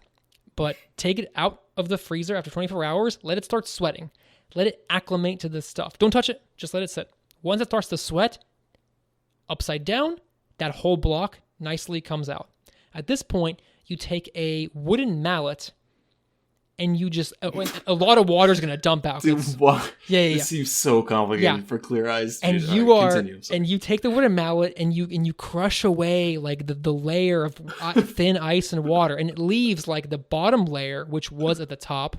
But take it out of the freezer after 24 hours. Let it start sweating. Let it acclimate to this stuff. Don't touch it. Just let it sit. Once it starts to sweat, upside down, that whole block nicely comes out. At this point, you take a wooden mallet and you just a lot of water is going to dump out. Dude, This seems so complicated for clear eyes. And you take the wooden mallet and you crush away like the layer of thin ice and water, and it leaves like the bottom layer, which was at the top,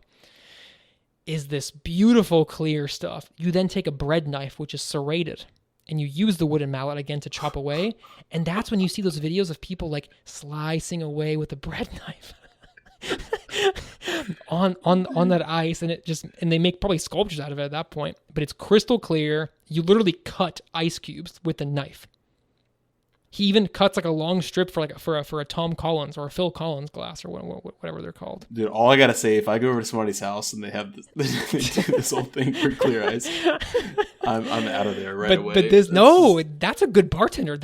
is this beautiful clear stuff. You then take a bread knife, which is serrated, and you use the wooden mallet again to chop away. And that's when you see those videos of people like slicing away with a bread knife on that ice, and they make probably sculptures out of it at that point. But it's crystal clear. You literally cut ice cubes with a knife. He even cuts like a long strip for a Tom Collins or a Phil Collins glass or whatever they're called. Dude, all I gotta say, if I go over to somebody's house and they have they do this whole thing for clear ice, I'm out of there away. But that's a good bartender.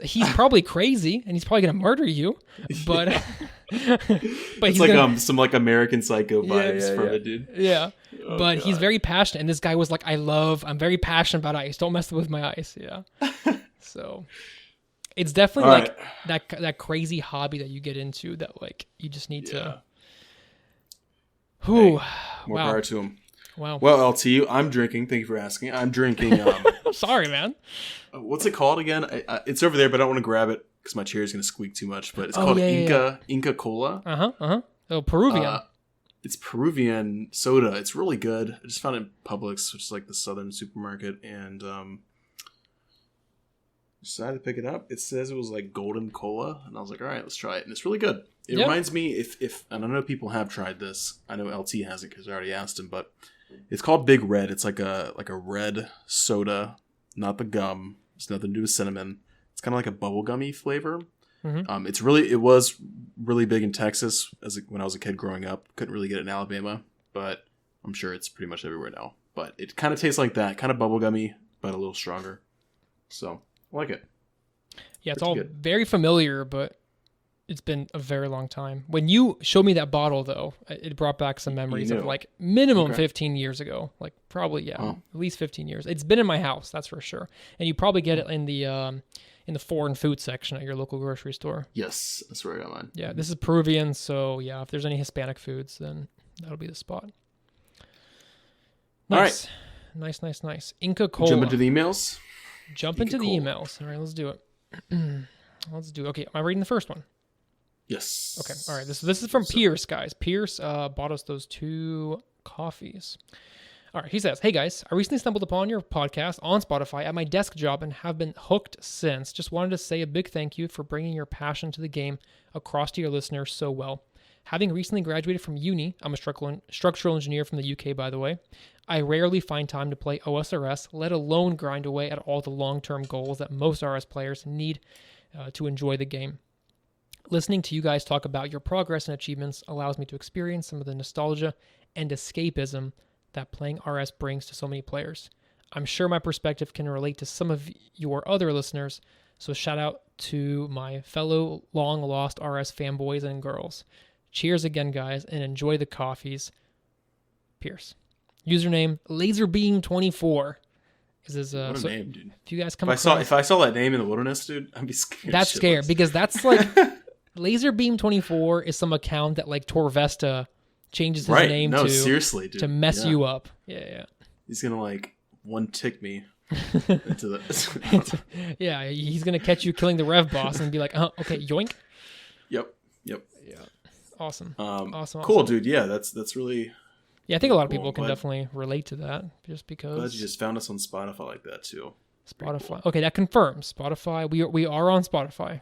He's probably crazy and he's probably gonna murder you. But it's like some like American Psycho vibes from it, dude. Yeah. But he's very passionate, and this guy was like, I'm very passionate about ice. Don't mess with my ice. Yeah. So it's definitely like that crazy hobby that you get into that like you just need to. Whew. Hey, more Wow. power to him. Wow. Well, LT, I'm drinking. Thank you for asking. I'm drinking. I'm sorry, man. What's it called again? It's over there, but I don't want to grab it because my chair is going to squeak too much. But it's called Inca Cola. Oh, Peruvian. It's Peruvian soda. It's really good. I just found it in Publix, which is like the southern supermarket, and decided to pick it up. It says it was like golden cola, and I was like, all right, let's try it. And it's really good. It reminds me, if and I know people have tried this. I know LT hasn't because I already asked him, but it's called Big Red. It's like a red soda, not the gum. It's nothing to do with cinnamon. It's kind of like a bubblegummy flavor. Mm-hmm. It was really big in Texas when I was a kid growing up. Couldn't really get it in Alabama, but I'm sure it's pretty much everywhere now. But it kind of tastes like that, kind of bubblegummy, but a little stronger. So I like it. Yeah, it's all very familiar, but it's been a very long time. When you showed me that bottle, though, it brought back some memories of like minimum 15 years ago. Like probably, at least 15 years. It's been in my house, that's for sure. And you probably get it in the foreign food section at your local grocery store. Yes, that's where I got mine. Yeah, this is Peruvian, so yeah, if there's any Hispanic foods, then that'll be the spot. Nice. All right. Nice. Inca Cola. Jump into the emails? Jump into the emails. All right, let's do it. Okay, am I reading the first one? Yes. Okay, all right. This is from Pierce, guys. Pierce bought us those 2 coffees. All right, he says, hey guys, I recently stumbled upon your podcast on Spotify at my desk job and have been hooked since. Just wanted to say a big thank you for bringing your passion to the game across to your listeners so well. Having recently graduated from uni, I'm a structural engineer from the UK, by the way, I rarely find time to play OSRS, let alone grind away at all the long-term goals that most RS players need to enjoy the game. Listening to you guys talk about your progress and achievements allows me to experience some of the nostalgia and escapism that playing RS brings to so many players. I'm sure my perspective can relate to some of your other listeners, so shout out to my fellow long-lost RS fanboys and girls. Cheers again, guys, and enjoy the coffees. Pierce. Username, LaserBeam24. What a name, dude. If you guys come if I saw that name in the wilderness, dude, I'd be scared. That's scared, because that's like... LaserBeam24 is some account that like Torvesta changes his name to. Seriously, dude. To mess you up. Yeah. He's gonna like one tick me into the. Yeah, he's gonna catch you killing the Rev boss and be like, okay, yoink. Yep. Yeah. Awesome. Cool, dude. Yeah, that's really. Yeah, I think a lot of people can definitely relate to that, just because. Glad you just found us on Spotify like that too. Spotify. Cool. Okay, that confirms Spotify. We are on Spotify.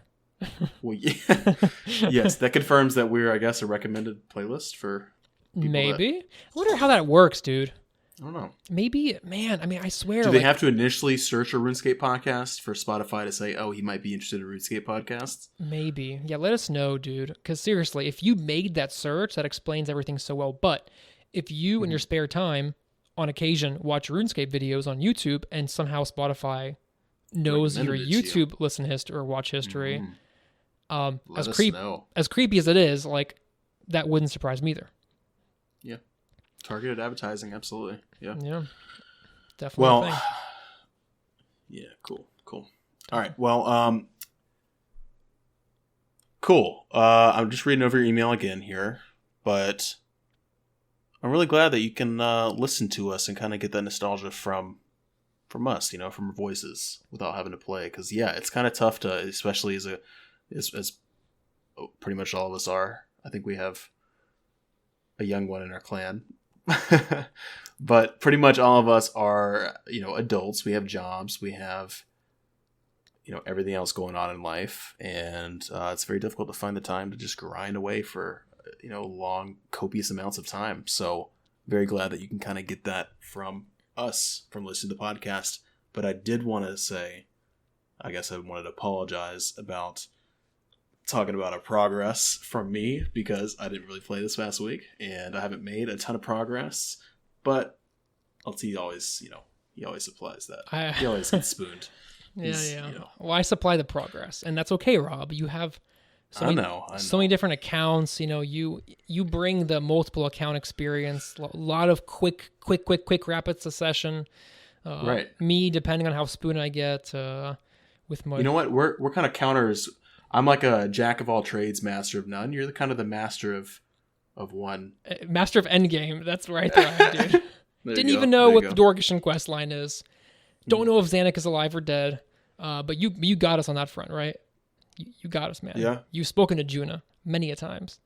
Well, yeah. Yes, that confirms that we're, I guess, a recommended playlist for people. Maybe. I wonder how that works, dude. I don't know. Maybe, man, I mean, I swear. Do they have to initially search a RuneScape podcast for Spotify to say, oh, he might be interested in RuneScape podcasts? Maybe. Yeah, let us know, dude. Because seriously, if you made that search, that explains everything so well. But if you, in your spare time, on occasion, watch RuneScape videos on YouTube and somehow Spotify knows your YouTube listen history or watch history... as creepy as it is, like, that wouldn't surprise me either. Yeah. Targeted advertising, absolutely. Yeah. Yeah. Definitely. Well, yeah, cool. All right. Well, cool. I'm just reading over your email again here, but I'm really glad that you can listen to us and kind of get that nostalgia from us, from our voices without having to play. Because, yeah, it's kind of tough to, especially as pretty much all of us are. I think we have a young one in our clan. But pretty much all of us are, adults. We have jobs. We have, everything else going on in life. And it's very difficult to find the time to just grind away for, long, copious amounts of time. So very glad that you can kind of get that from us, from listening to the podcast. But I did want to say, I guess I wanted to apologize about talking about a progress from me, because I didn't really play this past week and I haven't made a ton of progress, but LT always, he always supplies that. He always gets spooned. Yeah. Well, I supply the progress, and that's okay, Rob. You have so many different accounts. You bring the multiple account experience, a lot of quick rapid succession. Right. Me, depending on how spoon I get with my. You know what? We're kind of counters. I'm like a jack of all trades, master of none. You're the kind of the master of of one. Master of Endgame. That's right there, dude. Didn't even know what the Dorgishan quest line is. Don't know if Zanuck is alive or dead. But you got us on that front, right? You got us, man. Yeah. You've spoken to Juna many a times.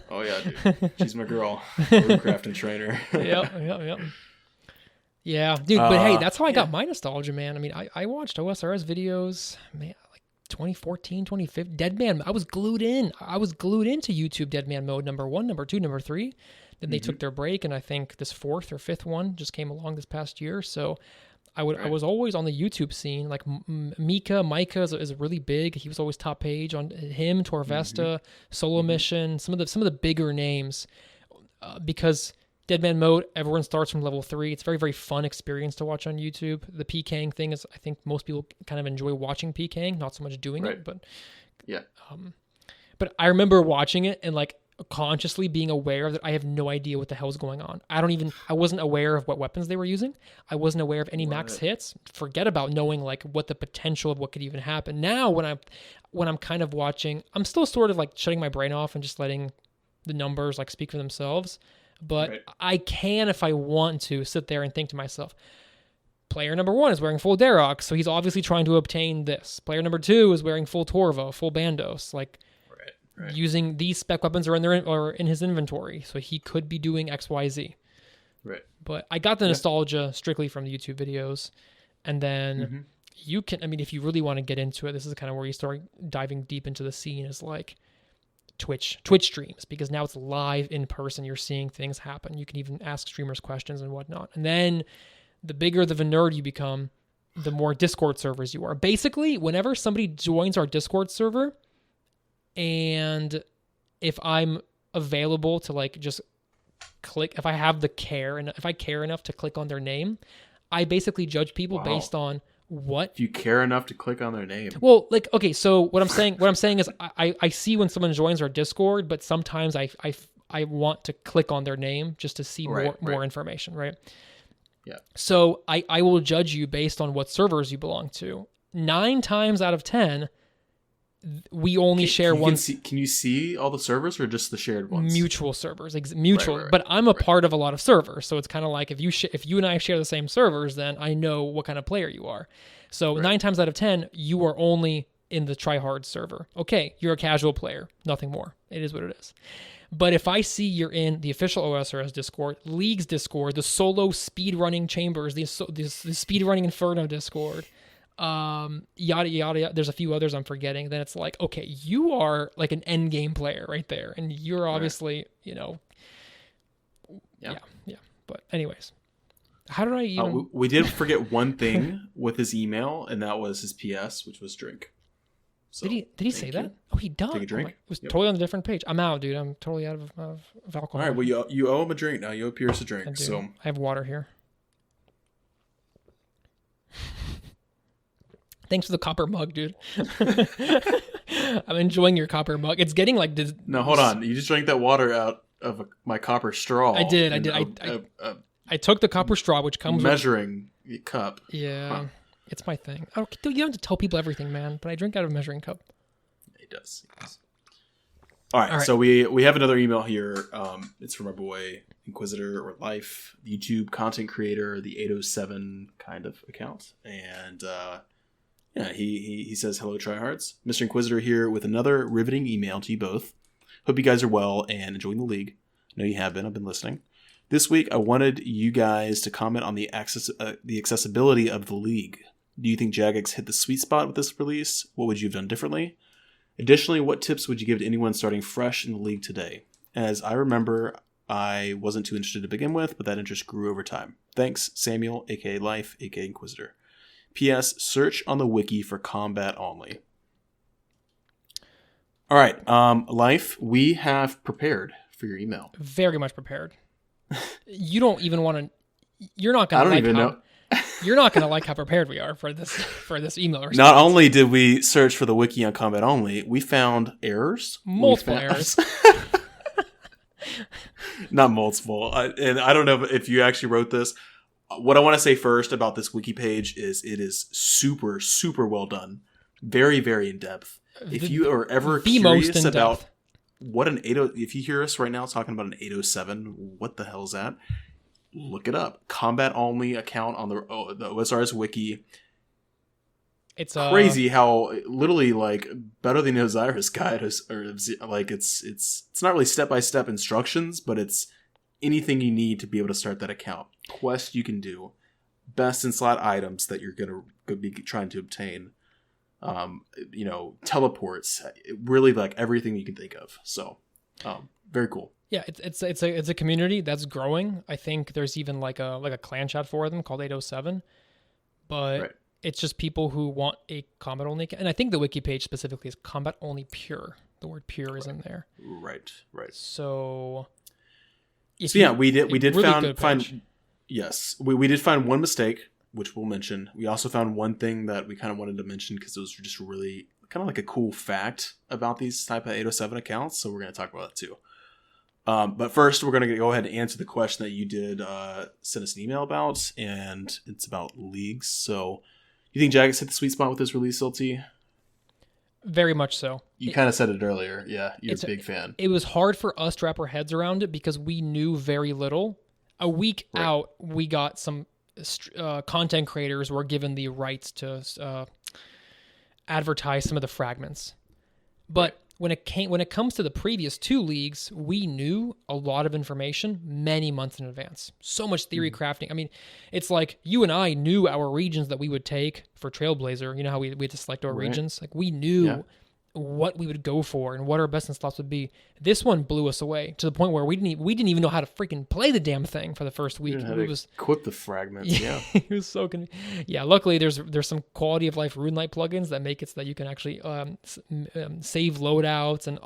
Oh yeah, dude. She's my girl. Crafting trainer. Yep. Yeah, dude. But hey, that's how I got my nostalgia, man. I mean, I watched OSRS videos, man, like 2014, 2015. Deadman. I was glued in. I was glued into YouTube Deadman mode number 1, number 2, number 3. Then they took their break, and I think this 4th or 5th one just came along this past year. So I was always on the YouTube scene. Like Micah is really big. He was always top page on him. Torvesta, Solo Mission, some of the bigger names, because Deadman mode, everyone starts from level 3. It's a very, very fun experience to watch on YouTube. The PKing thing is, I think most people kind of enjoy watching PKing, not so much doing it. But yeah. But I remember watching it and like consciously being aware that I have no idea what the hell's going on. I wasn't aware of what weapons they were using. I wasn't aware of any max hits. Forget about knowing like what the potential of what could even happen. Now when I'm kind of watching, I'm still sort of like shutting my brain off and just letting the numbers like speak for themselves. But I can, if I want to, sit there and think to myself, player number 1 is wearing full Darok, so he's obviously trying to obtain this. Player number 2 is wearing full Torvo, full Bandos. Like, using these spec weapons are in his inventory, so he could be doing XYZ. Right. But I got the nostalgia strictly from the YouTube videos, and then you can. I mean, if you really want to get into it, this is kind of where you start diving deep into the scene. Is like Twitch streams, because now it's live in person. You're seeing things happen. You can even ask streamers questions and whatnot. And then the bigger the nerd you become, the more Discord servers you are. Basically, whenever somebody joins our Discord server, and if I'm available to like just click, if I have the care and if I care enough to click on their name, I basically judge people based on what. If you care enough to click on their name. Well, like, okay, so what I'm saying is I see when someone joins our Discord, but sometimes I want to click on their name just to see more information, right? Yeah. So I will judge you based on what servers you belong to. 9 times out of 10, we only share one. Can you see all the servers or just the shared ones? Mutual servers, mutual. But I'm a part of a lot of servers, so it's kind of like if you and I share the same servers, then I know what kind of player you are. So 9 times out of 10, you are only in the TRIHARD server. Okay, you're a casual player, nothing more. It is what it is. But if I see you're in the official OSRS Discord, League's Discord, the solo speedrunning chambers, the speedrunning Inferno Discord, yada yada, there's a few others I'm forgetting, then it's like, okay, you are like an end game player right there, and you're obviously yeah. But anyways, how did I even we did forget one thing with his email, and that was his PS, which was drink. So, did he say that? Oh, he does. Take a drink. It was totally on a different page. I'm out, dude. I'm totally out of alcohol. All right, well, you owe him a drink now. You owe Pierce a drink. So I have water here. Thanks for the copper mug, dude. I'm enjoying your copper mug. It's getting like... No, hold on. You just drank that water out of my copper straw. I did. I took the copper straw, which comes measuring cup. Yeah, huh. It's my thing. Oh, you don't have to tell people everything, man, but I drink out of a measuring cup. He does. All right, so we have another email here. It's from our boy Inquisitor or Life, YouTube content creator, the 807 kind of account. And... he says, hello, Trihards. Mr. Inquisitor here with another riveting email to you both. Hope you guys are well and enjoying the league. I know you have been. I've been listening. This week, I wanted you guys to comment on the accessibility of the league. Do you think Jagex hit the sweet spot with this release? What would you have done differently? Additionally, what tips would you give to anyone starting fresh in the league today? As I remember, I wasn't too interested to begin with, but that interest grew over time. Thanks, Samuel, aka Life, aka Inquisitor. P.S. Search on the wiki for combat only. All right, Life, we have prepared for your email. Very much prepared. You don't even want to. You're not going to. I don't even know. You're not going to like how prepared we are for this email. Response. Not only did we search for the wiki on combat only, we found errors. Multiple errors. Not multiple. And I don't know if you actually wrote this. What I want to say first about this wiki page is it is super, super well done. Very, very in depth. If you are ever curious about... what an 80, if you hear us right now talking about an 807, what the hell is that? Look it up. Combat only account on the OSRS wiki. It's crazy how literally like better than OSRS guide or like it's not really step-by-step instructions, but it's anything you need to be able to start that account. Quest you can do, best in slot items that you're gonna be trying to obtain. Teleports, really like everything you can think of. So, very cool. Yeah, it's a community that's growing. I think there's even like a clan chat for them called 807, but right. It's just people who want a combat only, and I think the wiki page specifically is combat only pure. The word pure is in there. Right. So we did really find yes, we did find one mistake, which we'll mention. We also found one thing that we kind of wanted to mention because it was just really kind of like a cool fact about these type of 807 accounts. So we're going to talk about that too. But first, we're going to go ahead and answer the question that you did send us an email about, and it's about leagues. So you think Jagex hit the sweet spot with this release, LT? Very much so. You kind of said it earlier. Yeah, you're a big fan. It was hard for us to wrap our heads around it because we knew very little. A week out, we got some content creators were given the rights to advertise some of the fragments. But when it comes to the previous two leagues, we knew a lot of information many months in advance. So much theory crafting. I mean, it's like you and I knew our regions that we would take for Trailblazer. You know how we had to select our regions? Like we knew what we would go for and what our best in slots would be. This one blew us away to the point where we didn't even know how to freaking play the damn thing for the first week. It was equip the fragments. Yeah, it was so yeah. Luckily, there's some quality of life RuneLite plugins that make it so that you can actually save loadouts and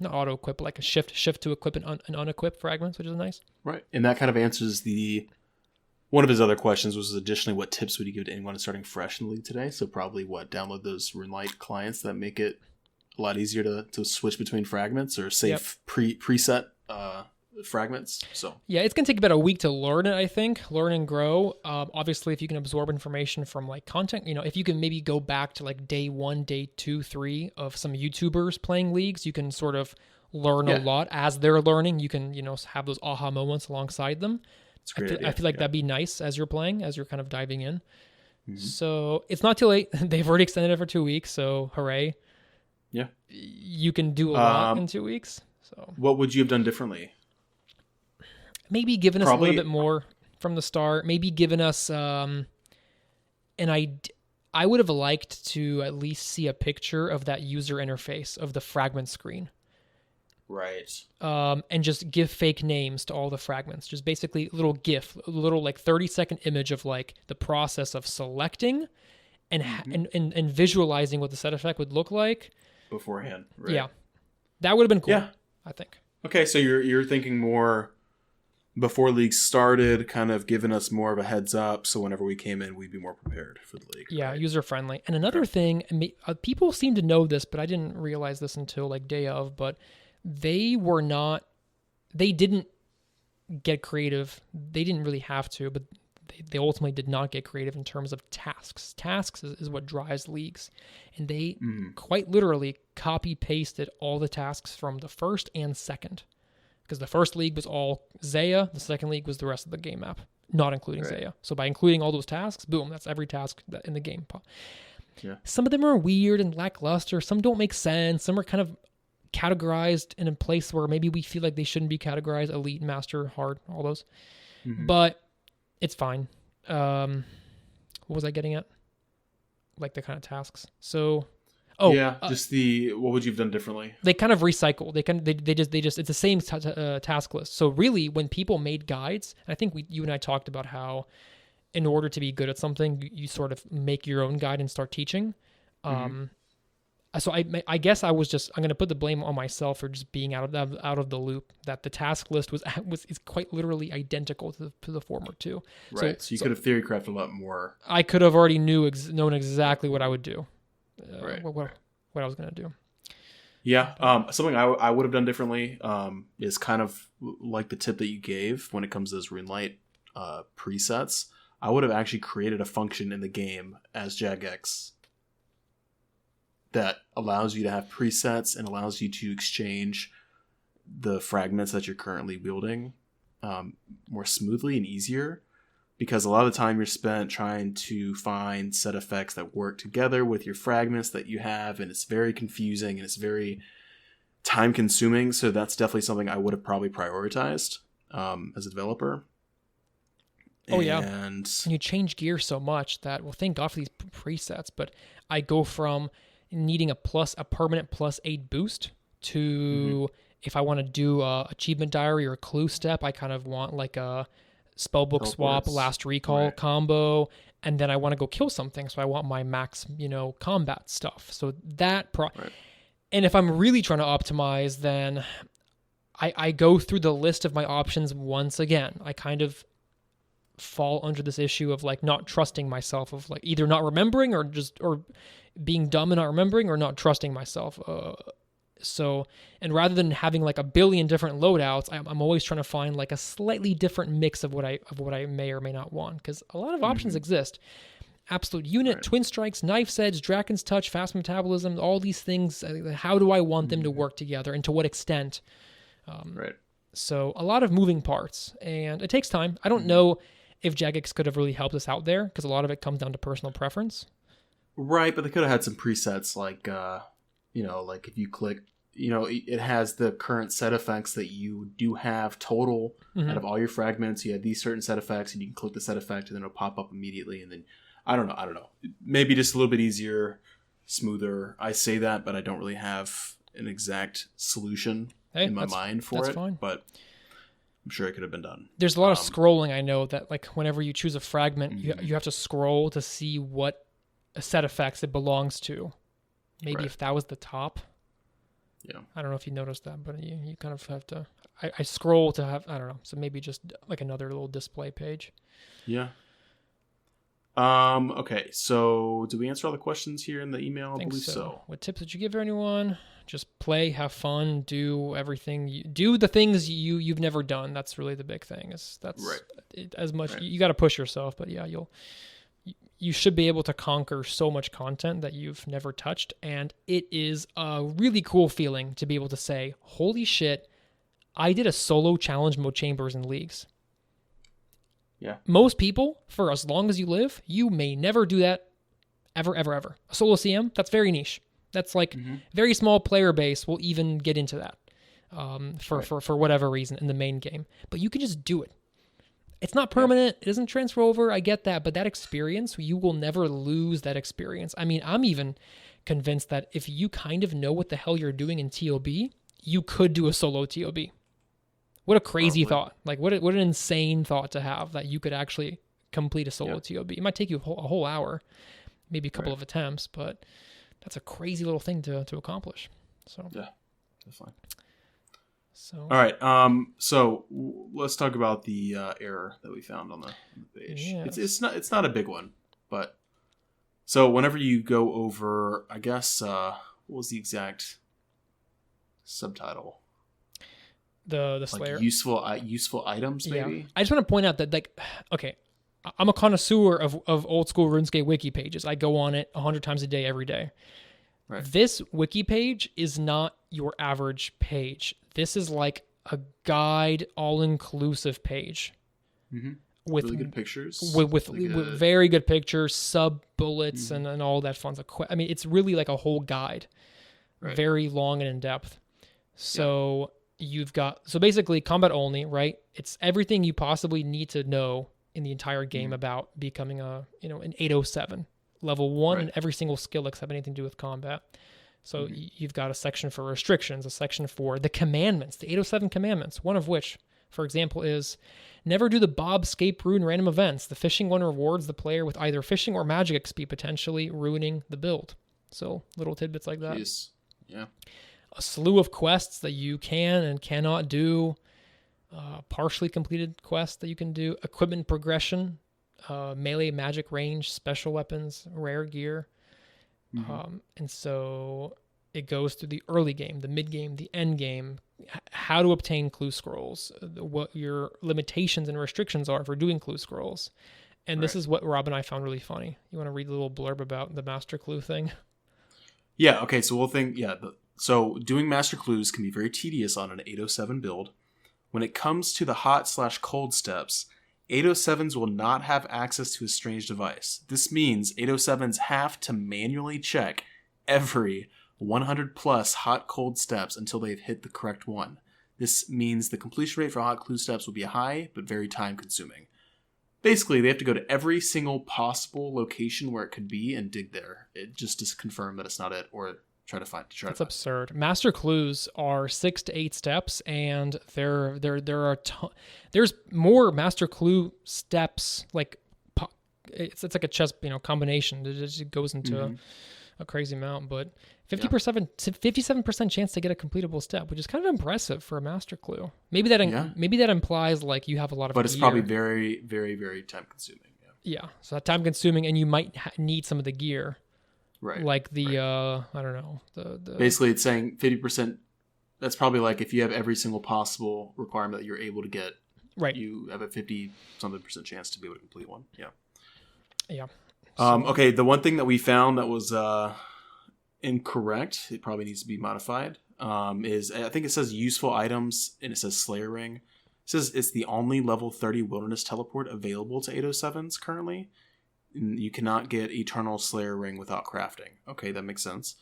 not auto equip, but like a shift to equip and unequip fragments, which is nice. Right, and that kind of answers one of his other questions was additionally what tips would you give to anyone starting fresh in the league today? So probably download those RuneLite clients that make it a lot easier to switch between fragments or save preset fragments. So yeah, it's gonna take about a week to learn it. I think learn and grow. Obviously, if you can absorb information from like content, if you can maybe go back to like day 1, day 2, 3 of some YouTubers playing leagues, you can sort of learn a lot as they're learning. You can have those aha moments alongside them. I feel like that'd be nice as you're playing, as you're kind of diving in. Mm-hmm. So it's not too late. They've already extended it for 2 weeks, so hooray. Yeah. You can do a lot in 2 weeks. So what would you have done differently? Maybe given us a little bit more from the start. Maybe given us I would have liked to at least see a picture of that user interface of the fragment screen. Right. And just give fake names to all the fragments. Just basically a little GIF, a little like 30-second image of like the process of selecting and visualizing what the set effect would look like beforehand. Right. Yeah, that would have been cool. Yeah, I think. Okay, so you're thinking more before league started, kind of giving us more of a heads up, so whenever we came in, we'd be more prepared for the league. Yeah, right? User friendly. And another thing, people seem to know this, but I didn't realize this until like day of, but they didn't get creative. They didn't really have to, but they ultimately did not get creative in terms of tasks. Tasks is what drives leagues. And they quite literally copy pasted all the tasks from the first and second. Because the first league was all Zaya, the second league was the rest of the game map, not including Zaya. So by including all those tasks, boom, that's every task in the game. Yeah. Some of them are weird and lackluster. Some don't make sense. Some are kind of categorized in a place where maybe we feel like they shouldn't be categorized: elite, master, hard, all those. But it's fine. What was I getting at? Like the kind of tasks. So just what would you have done differently? They kind of recycle. They just it's the same task list. So really, when people made guides, and I think you and I talked about how in order to be good at something, you sort of make your own guide and start teaching. So I guess I'm going to put the blame on myself for just being out of the loop. That the task list is quite literally identical to the former two. Right. So you could have theory crafted a lot more. I could have already known exactly what I would do. What I was going to do. Yeah. Something I would have done differently is kind of like the tip that you gave when it comes to those RuneLite presets. I would have actually created a function in the game as Jagex that allows you to have presets and allows you to exchange the fragments that you're currently wielding more smoothly and easier, because a lot of the time you're spent trying to find set effects that work together with your fragments that you have, and it's very confusing and it's very time consuming. So that's definitely something I would have probably prioritized as a developer. Oh, yeah. And you change gear so much that, well, thank God for these presets, but I go from needing a permanent +8 boost to if I want to do a achievement diary or a clue step, I kind of want like a spellbook swap, last recall combo, and then I want to go kill something, so I want my max, combat stuff. So that and if I'm really trying to optimize, then I go through the list of my options once again. I kind of fall under this issue of like not trusting myself, of like either not remembering or being dumb and not remembering, or not trusting myself. So, and rather than having like a billion different loadouts, I'm always trying to find like a slightly different mix of what I may or may not want, because a lot of options exist. Absolute unit, twin strikes, knife's edge, dragon's touch, fast metabolism, all these things. How do I want them to work together, and to what extent? So a lot of moving parts, and it takes time. I don't know if Jagex could have really helped us out there, because a lot of it comes down to personal preference. Right, but they could have had some presets like, like if you click, it has the current set effects that you do have total out of all your fragments. You have these certain set effects, and you can click the set effect, and then it'll pop up immediately. And then, I don't know. Maybe just a little bit easier, smoother. I say that, but I don't really have an exact solution in my mind for it. Fine. But I'm sure it could have been done. There's a lot of scrolling. I know that like whenever you choose a fragment, you have to scroll to see what set effects it belongs to. Maybe if that was the top. Yeah. I don't know if you noticed that, but you kind of have to... I scroll to have... I don't know. So maybe just like another little display page. Yeah. Okay, so did we answer all the questions here in the email? I believe so. What tips would you give anyone? Just play, have fun, do everything. Do the things you've never done. That's really the big thing. As much you got to push yourself, but yeah, you should be able to conquer so much content that you've never touched, and it is a really cool feeling to be able to say, "Holy shit, I did a solo challenge mode chambers in leagues." Yeah. Most people, for as long as you live, you may never do that ever, ever, ever. A solo CM, that's very niche. That's like very small player base will even get into that for whatever reason in the main game. But you can just do it. It's not permanent. It doesn't transfer over. I get that. But that experience, you will never lose that experience. I mean, I'm even convinced that if you kind of know what the hell you're doing in TOB, you could do a solo TOB. What a crazy thought. Like, what an insane thought to have, that you could actually complete a solo TOB. It might take you a whole hour, maybe a couple of attempts, but that's a crazy little thing to accomplish. So yeah, definitely. So all right, so let's talk about the error that we found on the page. Yes. It's not a big one, but so whenever you go over, I guess what was the exact subtitle? The Slayer. Like useful items, maybe? Yeah. I just want to point out that, like, okay, I'm a connoisseur of old school RuneScape wiki pages. I go on it 100 times a day, every day. Right. This wiki page is not your average page. This is like a guide, all-inclusive page. With really good pictures. With very good pictures, sub-bullets, and all that fun stuff. I mean, it's really like a whole guide. Right. Very long and in-depth. So... You've got, so basically combat only, right? It's everything you possibly need to know in the entire game about becoming an 807 level 1 and every single skill except anything to do with combat. So you've got a section for restrictions, a section for the commandments, the 807 commandments, one of which, for example, is never do the Bob Scape Rune random events. The fishing one rewards the player with either fishing or magic XP, potentially ruining the build. So little tidbits like that. Jeez. Yeah. A slew of quests that you can and cannot do, partially completed quests that you can do, equipment progression, melee, magic, range, special weapons, rare gear. And so it goes through the early game, the mid game, the end game, how to obtain clue scrolls, what your limitations and restrictions are for doing clue scrolls. And this is what Rob and I found really funny. You want to read a little blurb about the master clue thing? Yeah, okay, so we'll think, so doing master clues can be very tedious on an 807 build. When it comes to the hot/cold steps, 807s will not have access to a strange device. This means 807s have to manually check every 100 plus hot/cold steps until they've hit the correct one. This means the completion rate for hot clue steps will be high, but very time consuming. Basically, they have to go to every single possible location where it could be and dig there. It just to confirm that it's not it, or try to find. That's absurd. Master clues are 6 to 8 steps, and there are there's more master clue steps. Like it's like a chess combination. It just goes into a crazy amount, but 57% chance to get a completable step, which is kind of impressive for a master clue. Maybe that implies like you have a lot of. But it's probably very, very, very time consuming. Yeah. So that time consuming, and you might need some of the gear. Right. Like the I don't know the. Basically, it's saying 50%. That's probably like if you have every single possible requirement that you're able to get. Right. You have a 50-something% chance to be able to complete one. Yeah. Yeah. Okay. The one thing that we found that was incorrect, it probably needs to be modified, is I think it says useful items and it says Slayer Ring. It says it's the only level 30 wilderness teleport available to 807s currently. You cannot get Eternal Slayer Ring without crafting. Okay, that makes sense.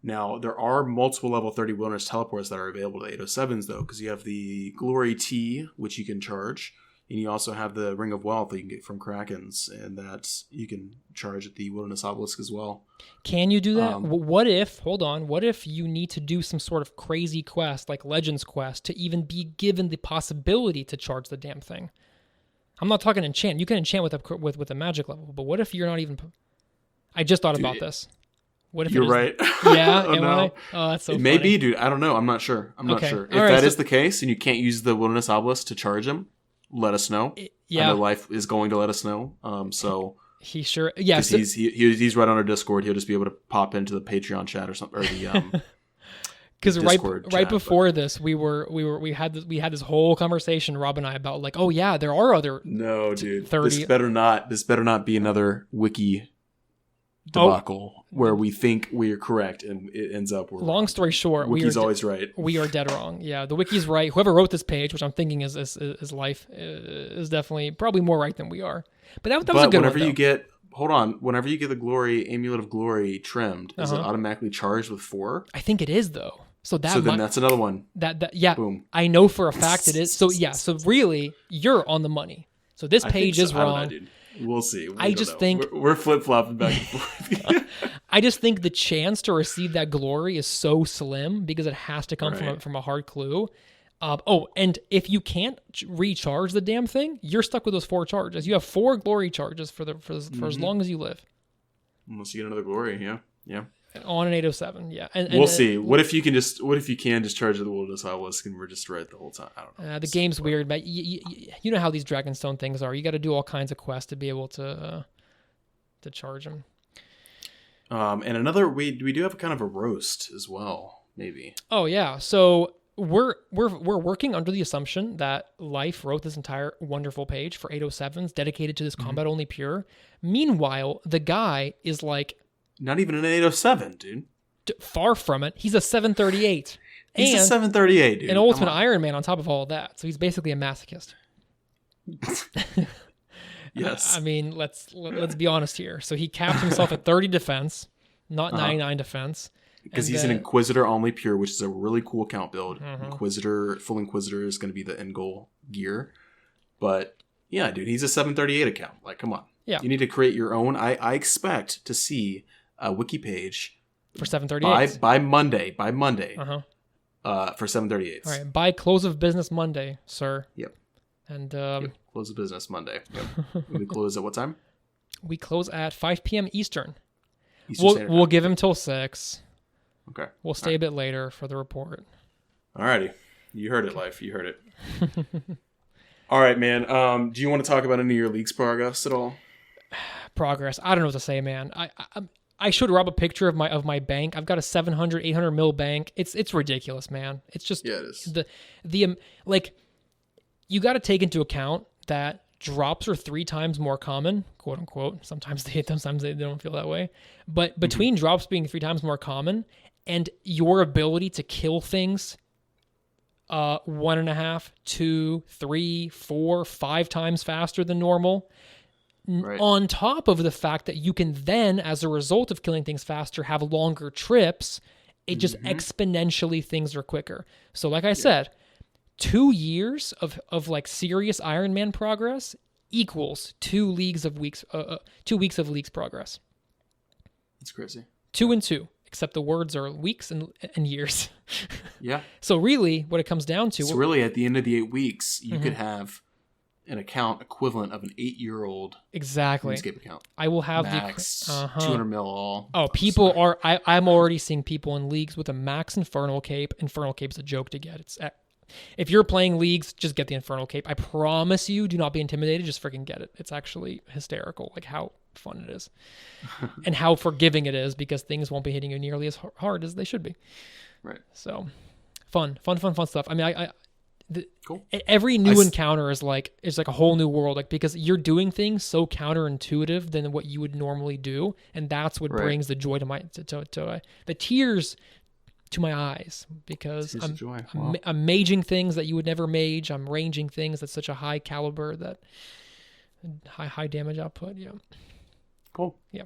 Now, there are multiple level 30 wilderness teleports that are available to 807s though, because you have the Glory Tea, which you can charge, and you also have the Ring of Wealth that you can get from Krakens, and that you can charge at the Wilderness Obelisk as well. Can you do that? What if you need to do some sort of crazy quest, like Legends quest, to even be given the possibility to charge the damn thing? I'm not talking enchant. You can enchant with a magic level, but what if you're not even... I just thought about this. What if you're right? Yeah, oh, no. That's so it funny. may be, dude. I don't know. I'm not sure. If that is the case and you can't use the Wilderness Obelisk to charge him, let us know. Yeah, I know Life is going to let us know. So he sure, yeah. So, he's right on our Discord. He'll just be able to pop into the Patreon chat or something, or the because right before this, we had this whole conversation, Rob and I, about like, oh yeah, there are other. No, dude. 30. This better not be another wiki debacle where we think we are correct and it ends up. Long story short, Wiki's always right. We are dead wrong. Yeah, the Wiki's right. Whoever wrote this page, which I'm thinking is Life, is definitely probably more right than we are. But that was a good whenever one. Whenever you get the glory amulet of glory trimmed, is it automatically charged with 4? I think it is though. So then that's another one. Yeah. Boom. I know for a fact it is. So yeah. So really, you're on the money. So this page is wrong. I don't know, dude. We'll see. I just think we're flip flopping back and forth. I just think the chance to receive that glory is so slim because it has to come from a hard clue. And if you can't recharge the damn thing, you're stuck with those 4 charges. You have 4 glory charges for as long as you live. Unless you get another glory, yeah. On an 807, yeah. And we'll see. What if you can just charge the Wilderness Obelisk and we're just right the whole time? I don't know. The game's weird, but you know how these Dragonstone things are. You got to do all kinds of quests to be able to charge them. And another, we do have kind of a roast as well, maybe. Oh yeah, so we're working under the assumption that Life wrote this entire wonderful page for 807s dedicated to this combat only pure. Meanwhile, the guy is like. Not even an 807, dude. Far from it. He's a 738. He's a 738, dude. An Ultimate Iron Man on top of all of that. So he's basically a masochist. Yes. I mean, let's be honest here. So he caps himself at 30 defense, not 99 defense. Because he's an Inquisitor only pure, which is a really cool account build. Full Inquisitor is going to be the end goal gear. But yeah, dude, he's a 738 account. Like, come on. Yeah. You need to create your own. I expect to see a wiki page for 738 by Monday for 738. All right, by close of business Monday, sir. Yep. And close of business Monday. Yep. We close at what time? We close at 5 p.m. Eastern. We'll give him till 6. Okay. We'll stay a bit later for the report. Alrighty. You heard it, Life. You heard it. All right, man. Do you want to talk about any of your league's progress at all? Progress. I don't know what to say, man. I showed Rob a picture of my bank. I've got a 700, 800 mil bank. It's ridiculous, man. It's just it is. the like you got to take into account that drops are 3 times more common, quote unquote. Sometimes they don't feel that way. But between drops being 3 times more common and your ability to kill things 1.5, 2, 3, 4, 5 times faster than normal, on top of the fact that you can then, as a result of killing things faster, have longer trips, it just exponentially things are quicker. So like I said, 2 years of like serious Iron Man progress equals 2 weeks of League's progress. That's crazy. 2 and 2, except the words are weeks and years. Yeah. So really, what it comes down to... So really, at the end of the 8 weeks, you could have an account equivalent of an 8-year-old RuneScape account. I will have max 200 mil all. Oh, people are... I'm already seeing people in leagues with a max Infernal Cape. Infernal Cape's a joke to get. If you're playing leagues, just get the Infernal Cape. I promise you, do not be intimidated. Just freaking get it. It's actually hysterical, like how fun it is. And how forgiving it is, because things won't be hitting you nearly as hard as they should be. Right. So, fun stuff. I mean, cool. Every new encounter is like a whole new world, like, because you're doing things so counterintuitive than what you would normally do, and that's what brings the joy to the tears to my eyes, because I'm maging things that you would never mage. I'm ranging things at such a high caliber, that high damage output. Yeah. Cool. Yeah.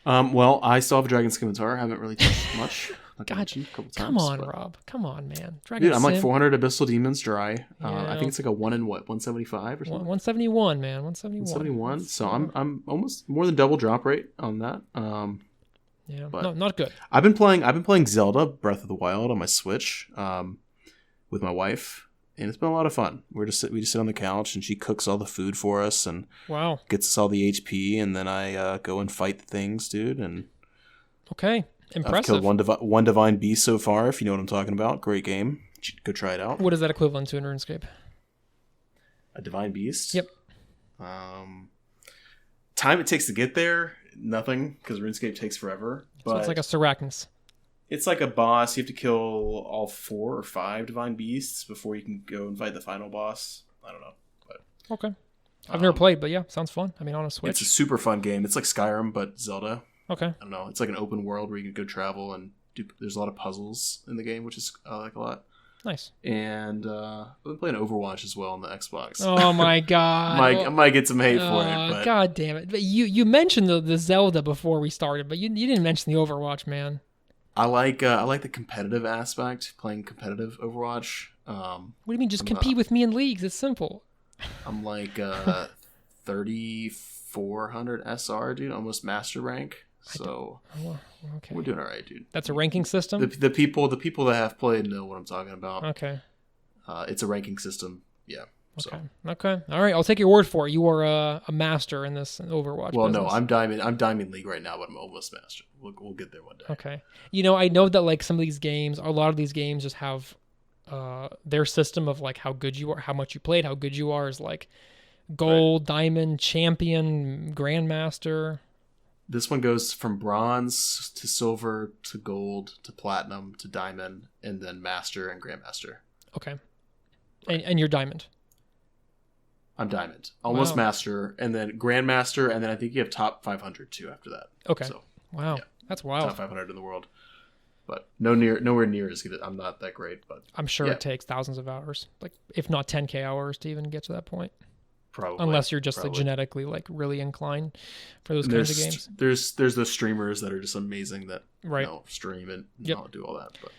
Well, I still have a Dragon Scimitar. I haven't really touched much. God, come on, Rob. Come on, man. Dude, I'm like 400 Abyssal Demons dry. I think it's like a 175 or something. 171, man. 171. So I'm almost more than double drop rate on that. Yeah, but no, not good. I've been playing Zelda Breath of the Wild on my Switch with my wife, and it's been a lot of fun. We just sit on the couch, and she cooks all the food for us, and gets us all the HP, and then I go and fight the things, dude. And okay, impressive. I've killed one divine beast so far, if you know what I'm talking about. Great game. Go try it out. What is that equivalent to in RuneScape? A divine beast? Yep. Time it takes to get there, nothing, because RuneScape takes forever. But so it's like a Sarachnis. It's like a boss. You have to kill all 4 or 5 divine beasts before you can go and fight the final boss. I don't know. But, okay. I've never played, but yeah, sounds fun. I mean, on a Switch. It's a super fun game. It's like Skyrim, but Zelda. Okay. I don't know. It's like an open world where you can go travel and there's a lot of puzzles in the game, which is I like a lot. Nice. And I've been playing Overwatch as well on the Xbox. Oh my god! I might get some hate for it. But god damn it! But you mentioned the Zelda before we started, but you didn't mention the Overwatch, man. I like the competitive aspect, playing competitive Overwatch. What do you mean? Just compete with me in leagues. It's simple. I'm like 3,400 SR, dude, almost master rank. So okay, we're doing all right, dude. That's a ranking system. The people that have played know what I'm talking about. Okay, it's a ranking system. Yeah. Okay. All right. I'll take your word for it. You are a master in this Overwatch. Well, business. no, I'm Diamond League right now, but I'm almost master. We'll get there one day. Okay. I know that like some of these games, a lot of these games just have their system of like how good you are, how much you played, how good you are is like gold, diamond, champion, grandmaster. This one goes from bronze to silver to gold to platinum to diamond, and then master and grandmaster. Okay. And you're diamond. I'm diamond. Almost master, and then grandmaster, and then I think you have top 500 too after that. Okay. So, wow. Yeah. That's wild. Top 500 in the world. But nowhere near as good. I'm not that great, but I'm sure it takes thousands of hours, like if not 10K hours to even get to that point. Probably. Unless you're just like genetically like really inclined for those kinds of games. There's those streamers that are just amazing that stream and do all that. But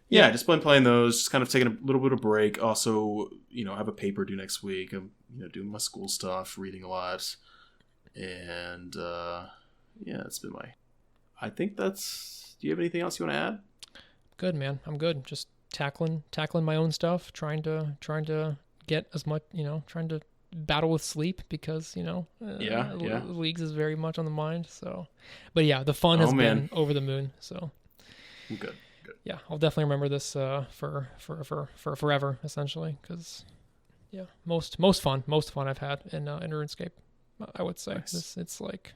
yeah, just been playing those, just kind of taking a little bit of break. Also, I have a paper due next week. I'm doing my school stuff, reading a lot, and it's been I think that's. Do you have anything else you want to add? Good, man. I'm good. Just tackling my own stuff, trying to get as much, trying to battle with sleep because leagues is very much on the mind. So, but yeah, the fun has been over the moon. So, good. Yeah, I'll definitely remember this for forever, essentially, because most fun I've had in RuneScape, I would say. Nice. It's like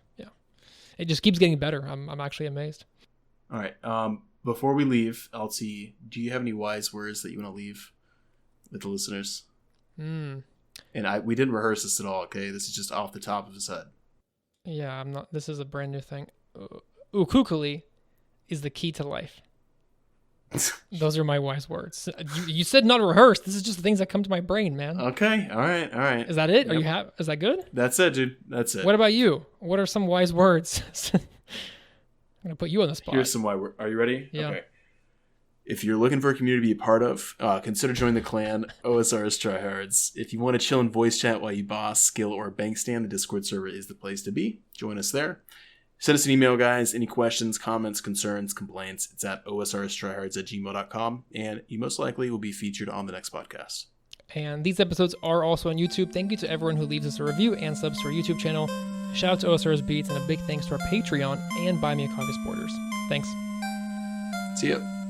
it just keeps getting better. I'm actually amazed. All right. Before we leave, LT, do you have any wise words that you want to leave with the listeners? And we didn't rehearse this at all, okay? This is just off the top of his head. Yeah, I'm not. This is a brand new thing. Ookookolly is the key to life. Those are my wise words. You said not rehearsed. This is just the things that come to my brain, man. Okay. All right. Is that it? Yep. Is that good? That's it, dude. That's it. What about you? What are some wise words? I'm gonna put you on the spot. Here's some wise words. Are you ready? Yeah. Okay. If you're looking for a community to be a part of, consider joining the clan OSRS Trihards. If you want to chill and voice chat while you boss, skill, or bank stand, the Discord server is the place to be. Join us there. Send us an email, guys. Any questions, comments, concerns, complaints, it's at osrstrihards@gmail.com, and you most likely will be featured on the next podcast. And these episodes are also on YouTube. Thank you to everyone who leaves us a review and subs to our YouTube channel. Shout out to OSRS Beats, and a big thanks to our Patreon and Buy Me a Coffee supporters. Thanks. See ya.